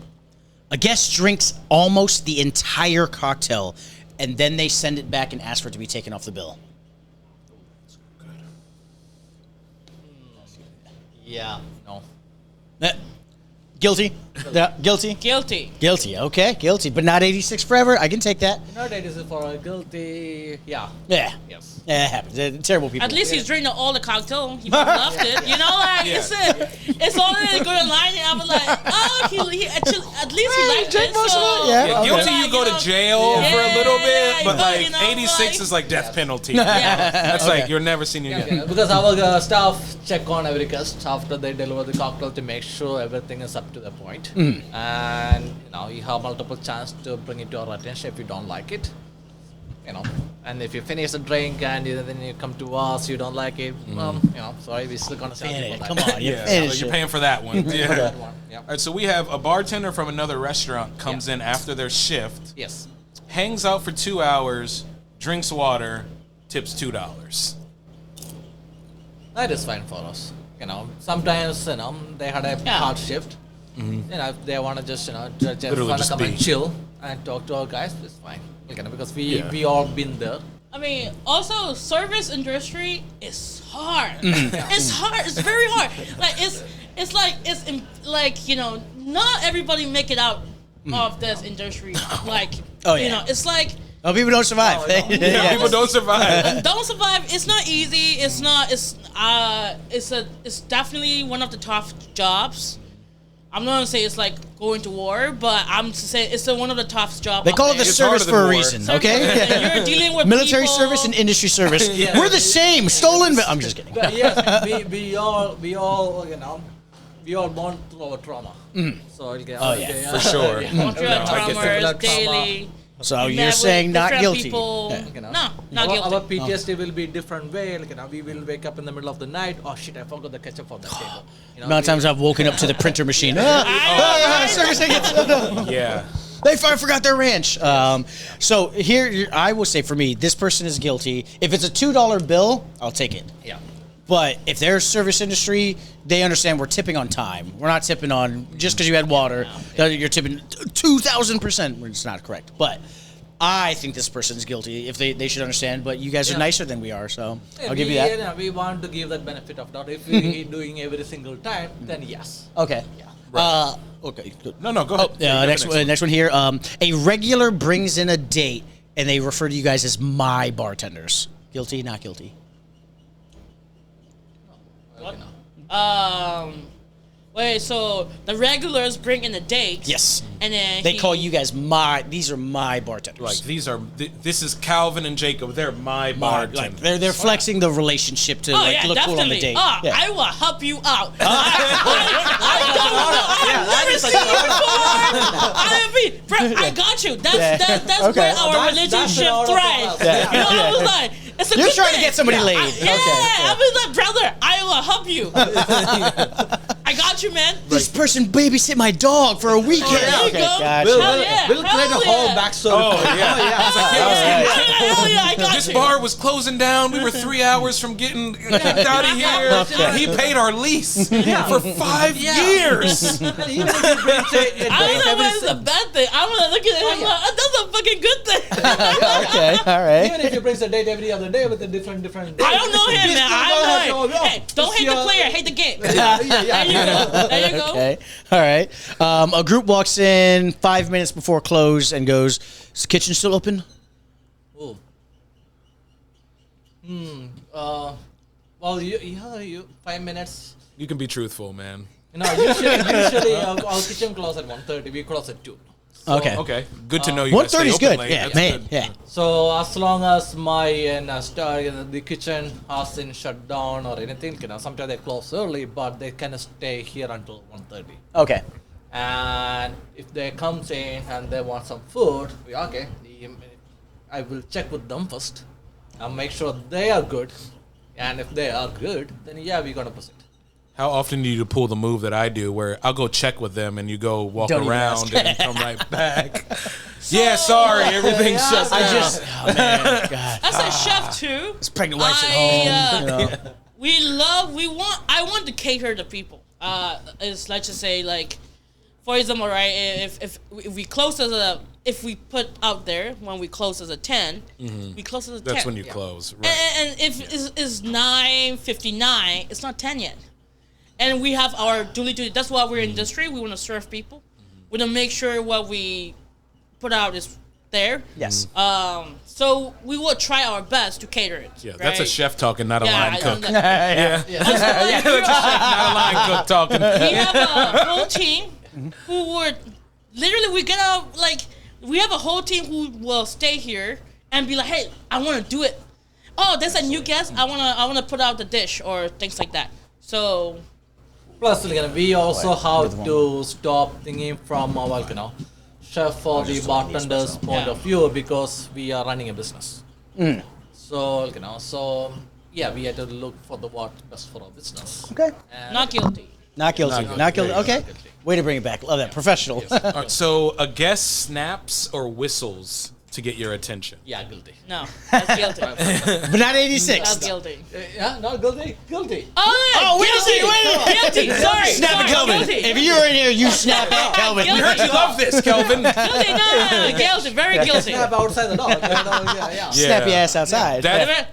A guest drinks almost the entire cocktail, and then they send it back and ask for it to be taken off the bill. Yeah. No. Guilty? Guilty? Guilty. Guilty, okay, guilty. But not 86 forever? I can take that. Not 86 for guilty. Yeah. Yeah. Yes. Yeah, it happens. Terrible people. At least he's drinking all the cocktail. He loved it. You know, like it's only a good line. And I was like, oh, he actually, at least he liked it. most of So, it, yeah. Yeah, guilty, you go to jail for a little bit, but like you know, 86 is like death penalty. Yeah. That's like you're never seen it again. Yeah, because our staff check on every guest after they deliver the cocktail to make sure everything is up to the point. And you have multiple chance to bring it to our attention if you don't like it. And if you finish a drink and then you come to us, you don't like it. Sorry, we're still gonna say Man, come on, You're paying for that one. Yeah. that one. Yeah. All right, so we have a bartender from another restaurant comes in after their shift, Yes. hangs out for 2 hours, drinks water, tips $2. That is fine for us. Sometimes they had a hard shift. If they want to just Literally want to just come be. and chill and talk to our guys, it's fine. Because we all been there. I mean, also service industry is hard. It's hard. It's very hard. Not everybody make it out of this industry. It's like. Oh, people don't survive. People don't survive. Don't survive. It's not easy. It's not. It's definitely one of the tough jobs. I'm not gonna say it's like going to war, but I'm saying it's one of the toughest jobs. They call it the It's service harder for than a war. reason, okay? And you're dealing with Military people. service and industry service. We're the same. Stolen. I'm just kidding. But yes, we all born through our trauma. So for sure. Going through No, our I get traumas that. daily. So We you're met saying with not different guilty? people. Yeah. No, not guilty. Our PTSD will be different way. We will wake up in the middle of the night. Oh shit! I forgot the ketchup on the table. The amount of times I've woken up to the printer machine. Service tickets. Yeah. They forgot their ranch. So here, I will say for me, this person is guilty. If it's a $2 bill, I'll take it. Yeah. But if they're service industry, they understand we're tipping on time. We're not tipping on just because you had water. You're tipping 2,000%. It's not correct. But I think this person's guilty. If they should understand. But you guys are nicer than we are, so I'll give you that. We want to give that benefit of doubt. If we're doing every single time, then yes. Okay. Yeah. Okay. Good. No, go ahead. Yeah, Next one here. A regular brings in a date, and they refer to you guys as my bartenders. Guilty? Not guilty? Wait, so the regulars bring in the dates. Yes. And then They call you guys these are my bartenders. Like this is Calvin and Jacob. They're my bartenders. Like they're flexing the relationship to look definitely. cool on the date. Yeah. I will help you out. I got you. That's where our relationship thrives. You know, I was like, it's a You're good trying to thing. get somebody laid. I was like, brother, I will help you. I got you, man. This person babysat my dog for a weekend. There you go. Gotcha. We'll create a whole backstory. Oh yeah. It's like, Hell yeah, I got this you. bar was closing down. We were 3 hours from getting kicked out of here. Okay. He paid our lease for 5 years. Even if you bring, say, a I date don't know every if it's a bad thing. I'm gonna look at him like, that's a fucking good thing. Okay, all right. Even if you bring a date every other day with a different date. I don't know him, man. I don't know him. Hey, don't hate the player, hate the game. There you go. There you go. Okay, all right. A group walks in 5 minutes before close and goes, "Is the kitchen still open?" Oh. Well, you 5 minutes. You can be truthful, man. Usually our kitchen close at 1:30. We close at 2. So, Okay, good to know you. 1:30 is good. Late. Yeah, That's man. good. Yeah. So as long as the kitchen hasn't shut down or anything, sometimes they close early, but they can stay here until 1:30. Okay. And if they come in and they want some food, I will check with them first and make sure they are good. And if they are good, then we're gonna proceed. How often do you pull the move that I do, where I'll go check with them and you go walk Don't even around ask. and come right back? Yeah, sorry, everything's shut down. Oh man, God. As a chef too, It's pregnant wives at home. I want to cater to people. Let's just say, like, for example, right? If we close if we put out there when we close as a 10, we close as a 10. That's when you close, right? And if it's 9:59, it's not 10 yet. And we have our duty. That's why we're in industry. We want to serve people. We want to make sure what we put out is there. Yes. So we will try our best to cater it. Yeah, that's a right? chef talking, not a line cook. Also, Not a line cook talking. we have a whole team who would literally we have a whole team who will stay here and be like, hey, I want to do it. Oh, there's a new guest. I wanna put out the dish or things like that. So. Plus, we also have to stop thinking from our, chef or the bartender's point of view, because we are running a business. So, we have to look for what's best for our business. Okay. Not guilty. Not guilty. Not guilty. Okay. Way to bring it back. Love that. Professional. All right, so a guest snaps or whistles to get your attention. Yeah, guilty. No, that's guilty. But not 86. That's guilty. Yeah, no, guilty. Guilty. Oh, wait a second, Guilty. Sorry. Snap at Kelvin. Guilty. If you were in here, you snap at Kelvin. Guilty. We heard you love this, Kelvin. Guilty. No. Guilty. Very guilty. Snap outside the door. Yeah. Snap your ass outside.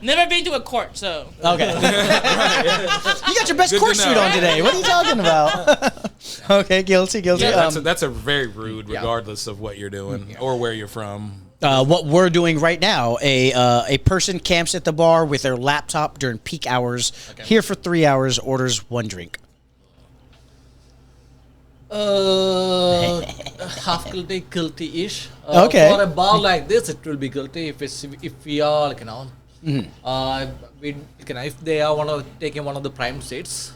Never been to a court, so. Okay. You got your best Good court to suit know. on today. What are you talking about? Okay, guilty. Yeah, that's a very rude, regardless of what you're doing or where you're from. What we're doing right now, a person camps at the bar with their laptop during peak hours, here for 3 hours, orders 1 drink. Half guilty-ish. Okay. For a bar like this, it will be guilty if we are, if they are taking one of the prime seats,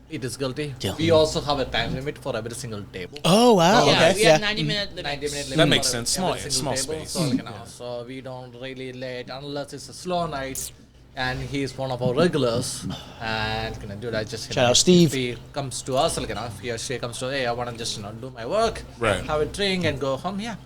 it is guilty. Yeah. We also have a time limit for every single table. Oh, wow. Yeah, Okay. we have 90-minute limit. 90-minute limit That makes for sense. every Small single space. table. So we don't really let, unless it's a slow night, and he's one of our regulars. And dude, I just Shout out Steve. If he comes to us, if he or she comes to, hey, I want to just do my work, Right. have a drink, and go home. Yeah.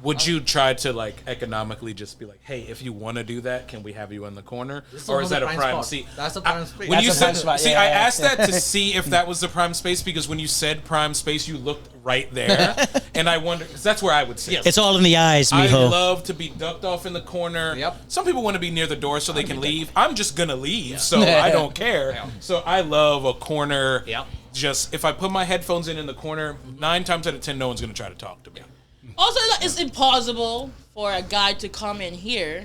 Would you try to economically just be like, hey, if you want to do that, can we have you in the corner, or is that a prime spot. seat? That's a prime space. When you That's a prime said, spot, see, yeah. I asked that to see if that was the prime space, because when you said prime space, you looked right there, and I wonder, because that's where I would sit. It's all in the eyes, I mijo. love to be ducked off in the corner. Yep. Some people want to be near the door so they can leave. I'm just gonna leave, so I don't care. So I love a corner. Yep. Just if I put my headphones in the corner, 9 times out of 10, no one's gonna try to talk to me. Also, it's impossible for a guy to come in here,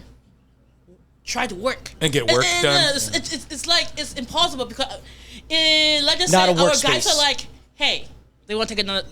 try to work And get work done. It's like it's impossible because, let's just Not say a our workspace. guys are like, hey, they want to take another.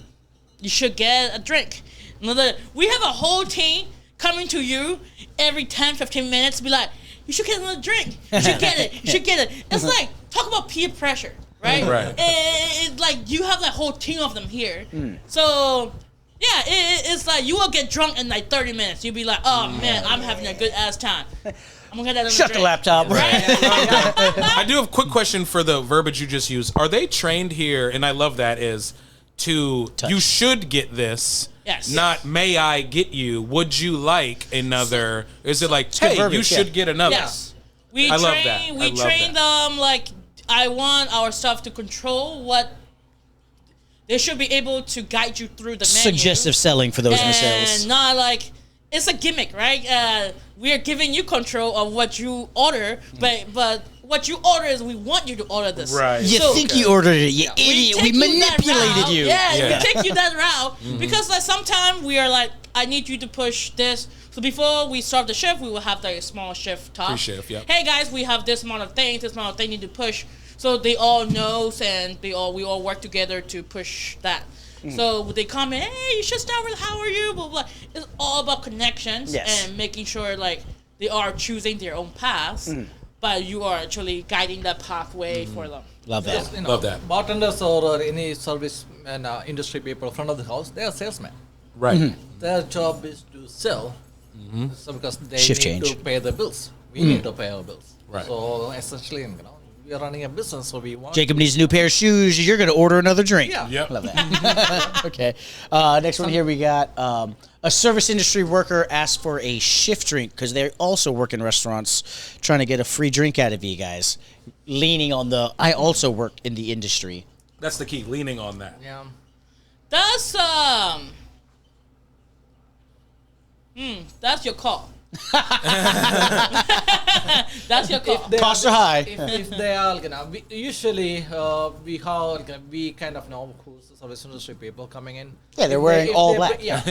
You should get a drink. We have a whole team coming to you every 10, 15 minutes to be like, you should get another drink. You should get it. You should get it. It's like, talk about peer pressure, right? Right. It's like you have that whole team of them here. So, yeah, it's like you will get drunk in like 30 minutes. You'll be like, oh man, I'm having a good ass time. I'm gonna get that another Shut the drink. laptop. I do have a quick question for the verbiage you just used. Are they trained here, and I love that, is to, you should get this, Yes. not may I get you, would you like another, is it like, good hey, you verbiage, should yeah. get another? Yes. We I love train, that. We I love train them like, I want our stuff to control what they should be able to guide you through the menu. Suggestive selling for those in the sales. And not like, it's a gimmick, right? We are giving you control of what you order, but what you order is we want you to order this. Right. You So- think you ordered it, you idiot. We take you that manipulated route. you. Yeah, Yeah. we take you that route because like sometimes we are like, I need you to push this. So before we start the shift, we will have like a small shift talk. Pre-shift, yep. Hey guys, we have this amount of things. This amount of things need to push. So they all knows and we all work together to push that. So they come in, hey, you should start with how are you? Blah, blah. It's all about connections Yes. and making sure like they are choosing their own paths, but you are actually guiding that pathway for them. Love that. Yes, Love that. Bartenders or any service and industry people front of the house, they are salesmen. Right. Their job is to sell, so because they Shift need change. to pay the bills. We need to pay our bills. Right. So essentially, we are running a business, so we want. Jacob needs a new pair of shoes. You're going to order another drink. Yeah. Yep. Love that. Okay. Next one here, we got a service industry worker asked for a shift drink because they also work in restaurants, trying to get a free drink out of you guys. Leaning on the, I also work in the industry. That's the key, leaning on that. Yeah. That's your call. That's your call. Costs are high. If they are, we, usually we have, we kind of know who's the service industry people coming in. Yeah, they're wearing all black. Yeah.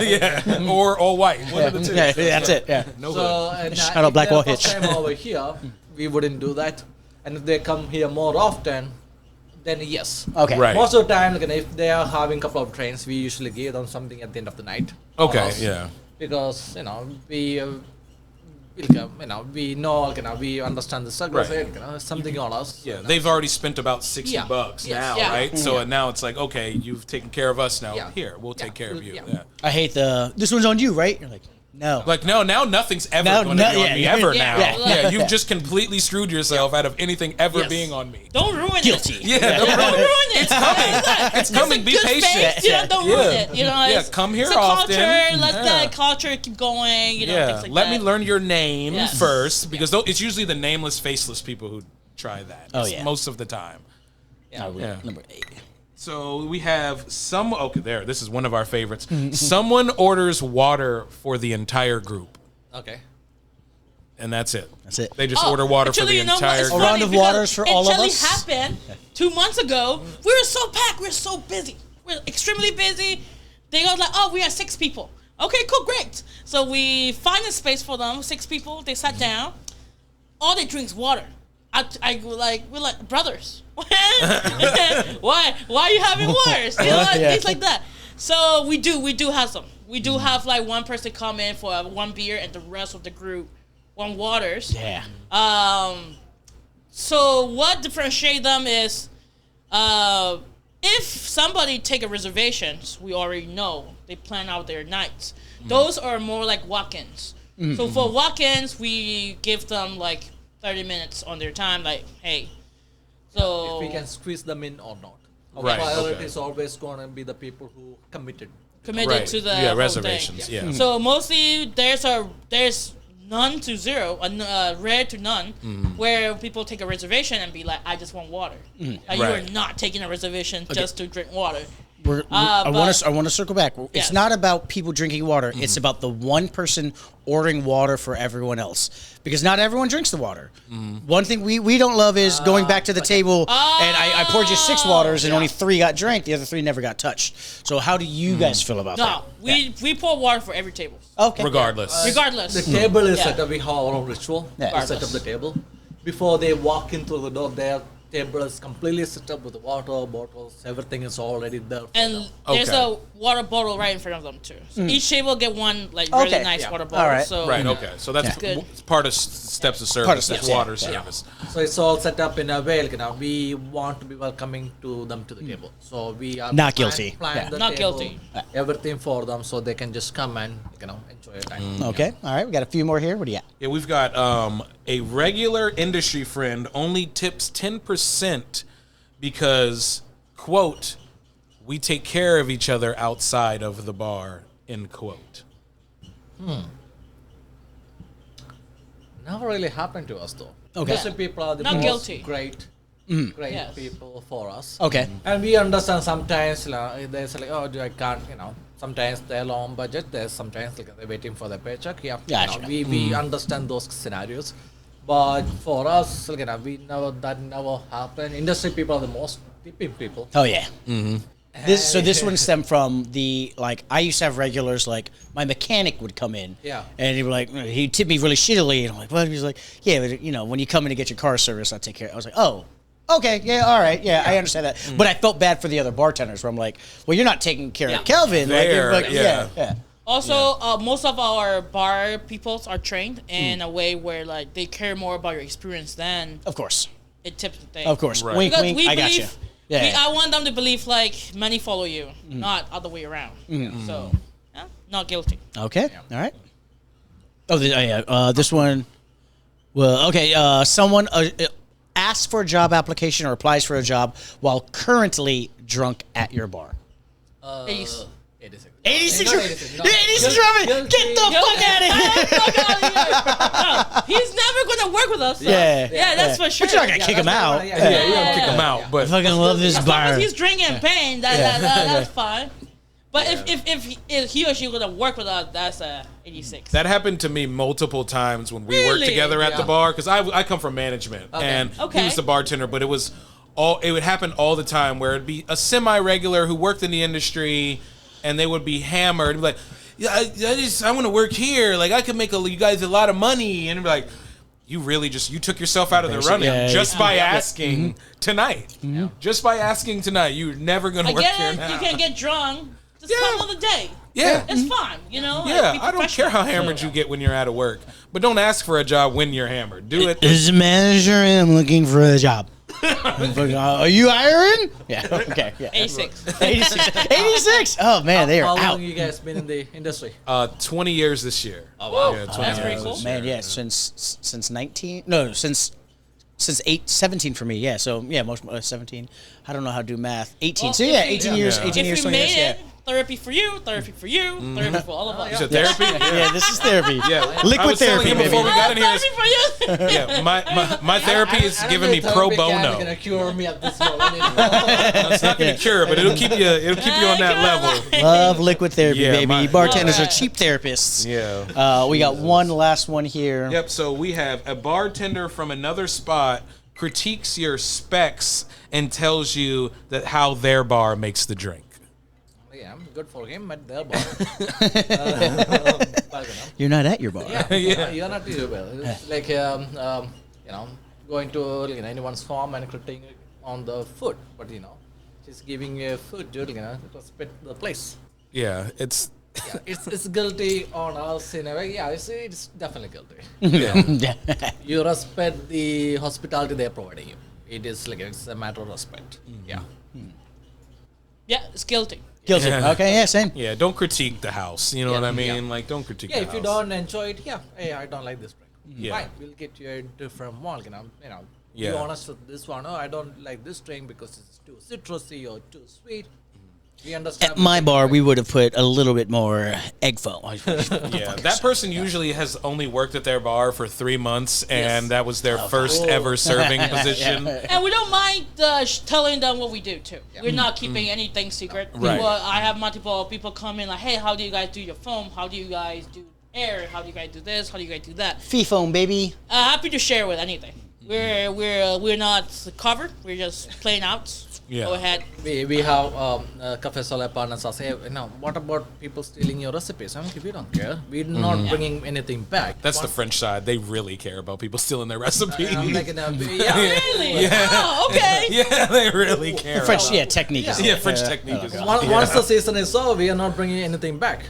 Yeah. Or all white. One of the two. Yeah, that's it. Yeah. No So, good. and, Shout out if Black they're Wall first Hitch. time over here, we wouldn't do that. And if they come here more often, then yes. Okay. Right. Most of the time, if they are having a couple of trains, we usually give them something at the end of the night. Okay, Or else. yeah. Because we know, we understand the struggle. Right. Something on us. Yeah, they've already spent about $60 Yeah. bucks Yes. now, Yeah. right? So now it's like, okay, you've taken care of us now. Yeah. Here, we'll take care of you. Yeah. Yeah. I hate this one's on you, right? You're like, no. Like, no, now nothing's ever Now- going to be no, on yeah, me yeah, ever yeah, now. yeah. Yeah, you've just completely screwed yourself out of anything ever Yes. being on me. Don't ruin Guilty. it. Yeah, Don't ruin it. It's coming. It's coming. a Be good patient. Face, you know, don't ruin Yeah. it. You know, Yeah, it's, come here it's a often. culture. Let Yeah. that culture keep going. You know, Yeah, things like let that. me learn your name Yes. first, because it's usually the nameless, faceless people who try that. Oh, It's yeah. most of the time. Yeah. Yeah. Number 8. So we have some. Okay, there. This is one of our favorites. Someone orders water for the entire group, Okay. and that's it. That's it. They just order water for actually, the you know what? entire It's group. A round funny of because waters for all of It us? actually happened 2 months ago. We were so packed. We were so busy. We're extremely busy. They go like, oh, we are 6 people. Okay, cool, great. So we find a space for them, 6 people. They sat down. All they drink is water. We're like brothers. Why are you having waters? You know, Yeah. things like that. So we do have some. We do have like one person come in for one beer and the rest of the group one waters. Yeah. So what differentiate them is, if somebody take a reservations, we already know they plan out their nights. Those are more like walk-ins. So for walk-ins, we give them like 30 minutes on their time. Like, hey, so If we can squeeze them in or not. Our Right, priority okay. is always going to be the people who committed. committed Right. to the Yeah, whole reservations. thing. Yeah. So mostly there's none to zero, rare to none, where people take a reservation and be like, I just want water. You are Right. not taking a reservation just to drink water. I but- want to circle back. It's Yes. not about people drinking water. It's about the one person ordering water for everyone else, because not everyone drinks the water. One thing we don't love is going back to the table and I poured you 6 waters and only 3 got drank. The other 3 never got touched. So how do you guys feel about that? No, we pour water for every table. Okay. Regardless. Regardless. The table is Yeah. set up. We have our own ritual. Yeah. We set up the table. Before they walk in through the door, their table is completely set up with the water, bottles, everything is already there. for And them. there's Okay. a water bottle right in front of them too. So each table get one like really Okay. nice Yeah. water bottle. All right. So Right. Okay. So that's Good. it's part of steps of service. Part of That's steps, yeah. water Yeah. service. So it's all set up in a way, we want to be welcoming to them to the table. So we are Not guilty. plan Yeah. the Not table, guilty. everything for them, so they can just come and enjoy your time. Okay. All right. We got a few more here. What do you got? Yeah, we've got a regular industry friend only tips 10% because, quote, we take care of each other outside of the bar, end quote. Never really happened to us though. Okay. Industry people are the Not most guilty. great Yes. people for us. Okay. And we understand sometimes there's like, oh, I can't, sometimes they're low on budget. There's sometimes they're waiting for their paycheck. Yeah, Gotcha. we understand those scenarios. But for us, that never happened. Industry people are the most tipping people. Oh yeah. This one stemmed from I used to have regulars, like my mechanic would come in, Yeah. and he'd tip me really shittily, and I'm like, well, he's like, yeah, but when you come in to get your car serviced, I'll take care. I was like, oh, okay, yeah, all right, yeah, I understand that, but I felt bad for the other bartenders, where I'm like, well, you're not taking care of Kelvin, Fair, yeah. Also, most of our bar peoples are trained in a way where like they care more about your experience than Of course, it tips the thing. of course, Right. wink, Because wink, we I got you. believe, Yeah, I want them to believe like money follow you, not other way around. So, not guilty. okay, all right. Oh, this one. Well, okay. Someone asks for a job application or applies for a job while currently drunk at your bar. 86. 86. Not 86, no. 86 driving. Get the fuck out of here. He's never gonna work with us. So. Yeah. Yeah, that's for sure. But you're not gonna kick him out. Yeah, you don't kick them out, I but fucking love this As long bar. as he's drinking and paying, that's fine. But if he or she gonna work with us, that's 86. that happened to me multiple times when we worked Really? together at the Yeah. bar because I come from management and he Okay. was the bartender, but it would happen all the time where it'd be a semi-regular who worked in the industry and they would be hammered and be like, yeah, I want to work here, like I could make you guys a lot of money, and it'd be like, you really you took yourself out of the running just by asking tonight. Just by asking tonight, you're never gonna I work get here it. now. You can get drunk. Just come on the day. Yeah. It's fine. You know. Yeah, Be I don't care how hammered you get when you're out of work, but don't ask for a job when you're hammered. Do it. As a manager, I'm looking for a job. Are you hiring? Yeah. Okay. Yeah. 86. 86. 86. Oh man, they are How out. long you guys been in the industry? 20 years this year. Oh wow. Yeah, 20 That's years pretty this cool. year. Man, yeah, since 19. No, since 17 for me. Yeah, so yeah, most 17. I don't know how to do math. 18. Well, So yeah, if you- 18 years. Yeah. 18 If years. you 20 made years. Yeah. it, therapy for you, therapy for you, therapy for all of us. You said therapy? Yeah, this is therapy. Yeah. Liquid I was telling therapy, him baby. before we got in here. Therapy for you. Yeah, my therapy is giving me pro bono. Gonna cure me at this moment. It's not going to cure, but it'll keep you on that level. Love liquid therapy, Yeah, baby. Bartenders are Alright. cheap therapists. Yeah. We got one last one here. Yep. So we have a bartender from another spot critiques your specs and tells you that how their bar makes the drink. Yeah, I'm good for him at their bar. You're not at your bar. Yeah, you're not too well. It's like going to anyone's farm and critiquing on the food, but she's giving you food, dude. Respect the place. Yeah, it's Yeah, it's guilty on us in a way. Yeah, it's definitely guilty. yeah. You respect the hospitality they're providing you. It is it's a matter of respect. Yeah. Yeah, it's guilty. Guilty. Yeah. Okay, yeah, same. Yeah, don't critique the house. You know what I mean? yeah. Like, don't critique Yeah, the if you house. don't enjoy it, hey, I don't like this drink. Yeah. Fine, we'll get you a different one. Be Yeah. honest with this one. Oh, I don't like this drink because it's too citrusy or too sweet. We understand. At my bar, we would have put a little bit more egg foam. Yeah, that person usually has only worked at their bar for 3 months, and that was their first ever serving position. And we don't mind telling them what we do too. We're not keeping anything secret. Right. People, I have multiple people come in like, hey, how do you guys do your foam? How do you guys do air? How do you guys do this? How do you guys do that? Fee foam, baby. Happy to share with anything. We're not covered. We're just playing out. Yeah. Go ahead. We have cafe solar partners that say, what about people stealing your recipes? We don't care. We're not bringing anything back. That's the French side. They really care about people stealing their recipes. I'm like, yeah. Really? Oh, okay. Yeah, they really care. French, about- technique. is Yeah, French technique is. Once the season is over, we are not bringing anything back.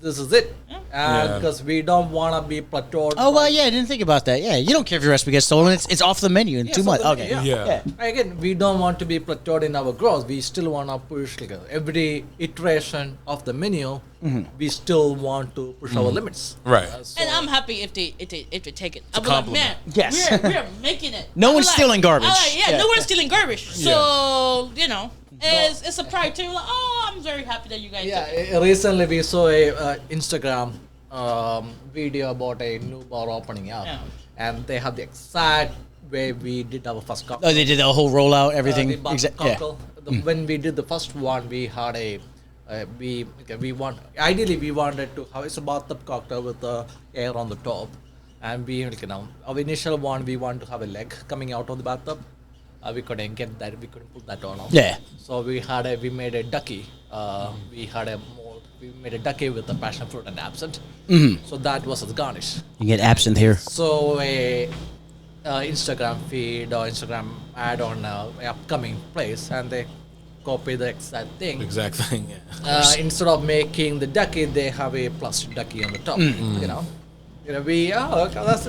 This is it. Because we don't want to be plateaued. Oh, well, yeah, I didn't think about that. Yeah, you don't care if your recipe gets stolen. It's off the menu in 2 months. Okay. Yeah. Again, we don't want to be plateaued in our growth. We still want to push every iteration of the menu. We still want to push our limits. Right. And I'm happy if they take it. I'm like, compliment. man, Yes. we're making it. No I'm one's stealing garbage. Yeah. No one's stealing garbage. So it's a pride too. Like, oh, I'm very happy that you guys. took it. Recently we saw a Instagram video about a new bar opening up, and they have the exact way we did our first cocktail. Oh, they did the whole rollout, everything. The bar Yeah. cocktail. When we did the first one, we had we wanted to have it's a bathtub cocktail with air on the top, and our initial one we want to have a leg coming out of the bathtub. We couldn't get that. We couldn't put that on. Yeah. So we made a ducky. We made a ducky with the passion fruit and absinthe. So that was as garnish. You get absinthe here. So a Instagram feed or Instagram ad on a upcoming place, and they copy the exact thing. Exact thing. Yeah. Instead of making the ducky, they have a plastic ducky on the top. That's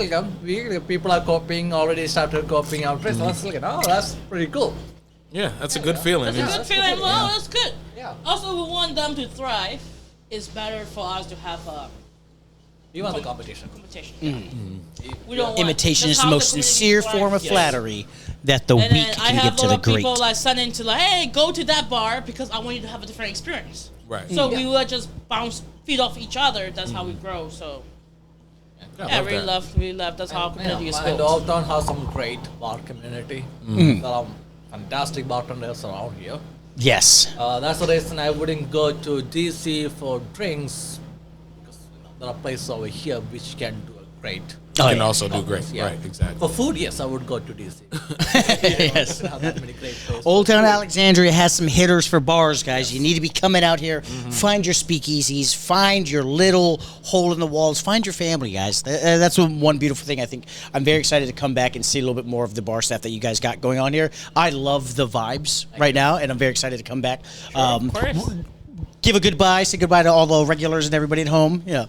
people are copying already started copying our place. That's pretty cool. Yeah, that's a good feeling. It's a good feeling. Well, that's good. Yeah. Also, we want them to thrive. It's better for us to have Even the competition. We don't want, Imitation that's is the how most community sincere works. form of Yes. flattery that the And weak then I can have give a to lot the of great. people like sending to like, hey, go to that bar because I want you to have a different experience. Right. So we would just feed off each other. That's how we grow. So I really love. That's how our community is And built. Old Town has some great bar community. There are fantastic bartenders around here. Yes. That's the reason I wouldn't go to DC for drinks because there are places over here which can do a great. You Oh, can yeah. also do great. Yeah. Right, exactly. For food, yes, I would go to DC. Yes. Have that many great places. Old Town Alexandria has some hitters for bars, guys. You need to be coming out here. Find your speakeasies. Find your little hole in the walls. Find your family, guys. That's one beautiful thing. I think I'm very excited to come back and see a little bit more of the bar stuff that you guys got going on here. I love the vibes right now, and I'm very excited to come back. Of course. Give a goodbye. Say goodbye to all the regulars and everybody at home. Yeah.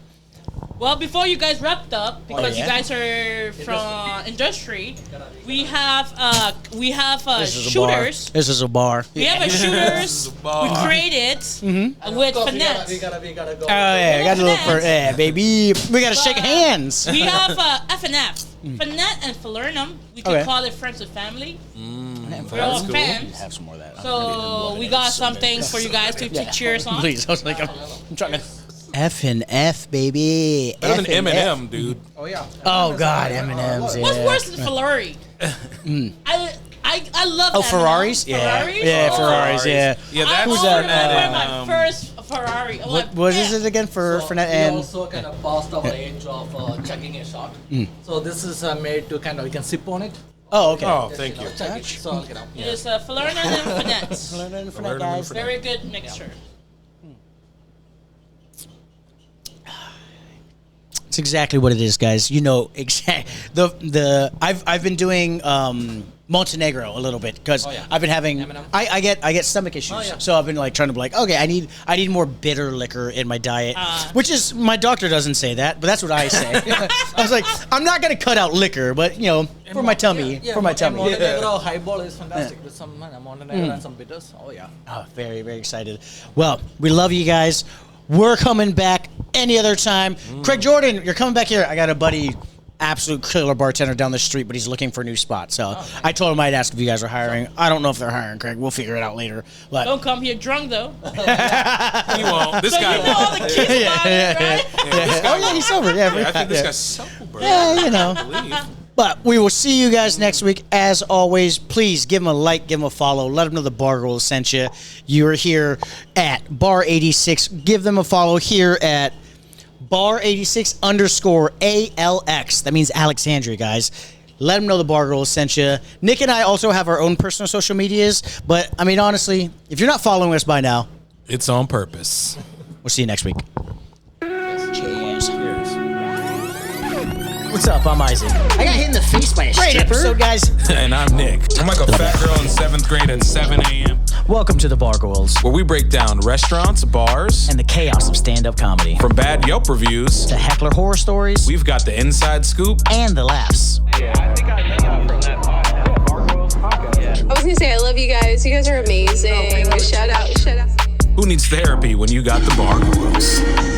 Well, before you guys wrapped up, because yeah? you guys are from industry, we have This is a shooters. bar. This is a bar. We have a shooters. We created with Of course, finesse. we gotta go. Oh yeah, I got a little for yeah, baby. We gotta shake hands. We have F&F. Finette and Falernum. We could Okay. call it friends and family. We're That's all cool. fans. Have some more of that. So we got some things for you guys to cheers on. Please, I was like, I'm trying to. F and F, baby. Better than F and F. Eminem, dude. Oh yeah. Oh God, M&M's. Yeah. What's worse than Ferrari? I love Oh, M&Ms. Ferraris? Yeah. Ferraris? Yeah, Oh. Ferraris. Yeah. Yeah, I that's remember my first Ferrari. I'm like, What is yeah. it again for So net we and? also kind of passed our age of chugging a shot. So this is made to kind of you can sip on it. Oh, okay. Oh, thank you. Chug it. So It's Falernum and Finette. Learning from that, Learning guys. from Very good mixture. It's exactly what it is, guys. You know exact I've been doing Montenegro a little bit because Oh, yeah. I've been having M&M. I get stomach issues, Oh, yeah. so I've been like trying to be like, okay, I need more bitter liquor in my diet, which is my doctor doesn't say that, but that's what I say. I was like, I'm not gonna cut out liquor, but you know, for my tummy, for my tummy. Montenegro highball is fantastic with some Montenegro and some bitters. Oh yeah. Oh, very, very excited. Well, we love you guys. We're coming back any other time. Craig Jordan, you're coming back here. I got a buddy, absolute killer bartender down the street, but he's looking for a new spot. So I told him I'd ask if you guys are hiring. I don't know if they're hiring, Craig. We'll figure it out later. But Don't come here drunk though. He won't. This So guy you know all won't. the kids about it, right? oh yeah, he's sober. Yeah, I think this guy's sober. Yeah, you know. I believe. But we will see you guys next week. As always, please give them a like, give them a follow. Let them know the Bargoyles sent you. You're here at Bar 86. Give them a follow here at Bar 86_ALX. That means Alexandria, guys. Let them know the Bargoyles sent you. Nick and I also have our own personal social medias. But, I mean, honestly, if you're not following us by now, It's on purpose. we'll see you next week. Cheers. What's up? I'm Isaac. I got hit in the face by a Great stripper. episode, guys. And I'm Nick. I'm like a fat girl in 7th grade at 7 a.m. Welcome to the Bargoyles where we break down restaurants, bars, and the chaos of stand-up comedy. from bad Yelp reviews. To heckler horror stories We've got the inside scoop. and the laughs. I was gonna say, I love you guys. You guys are amazing. Shout out, shout out. Who needs therapy when you got the Bargoyles?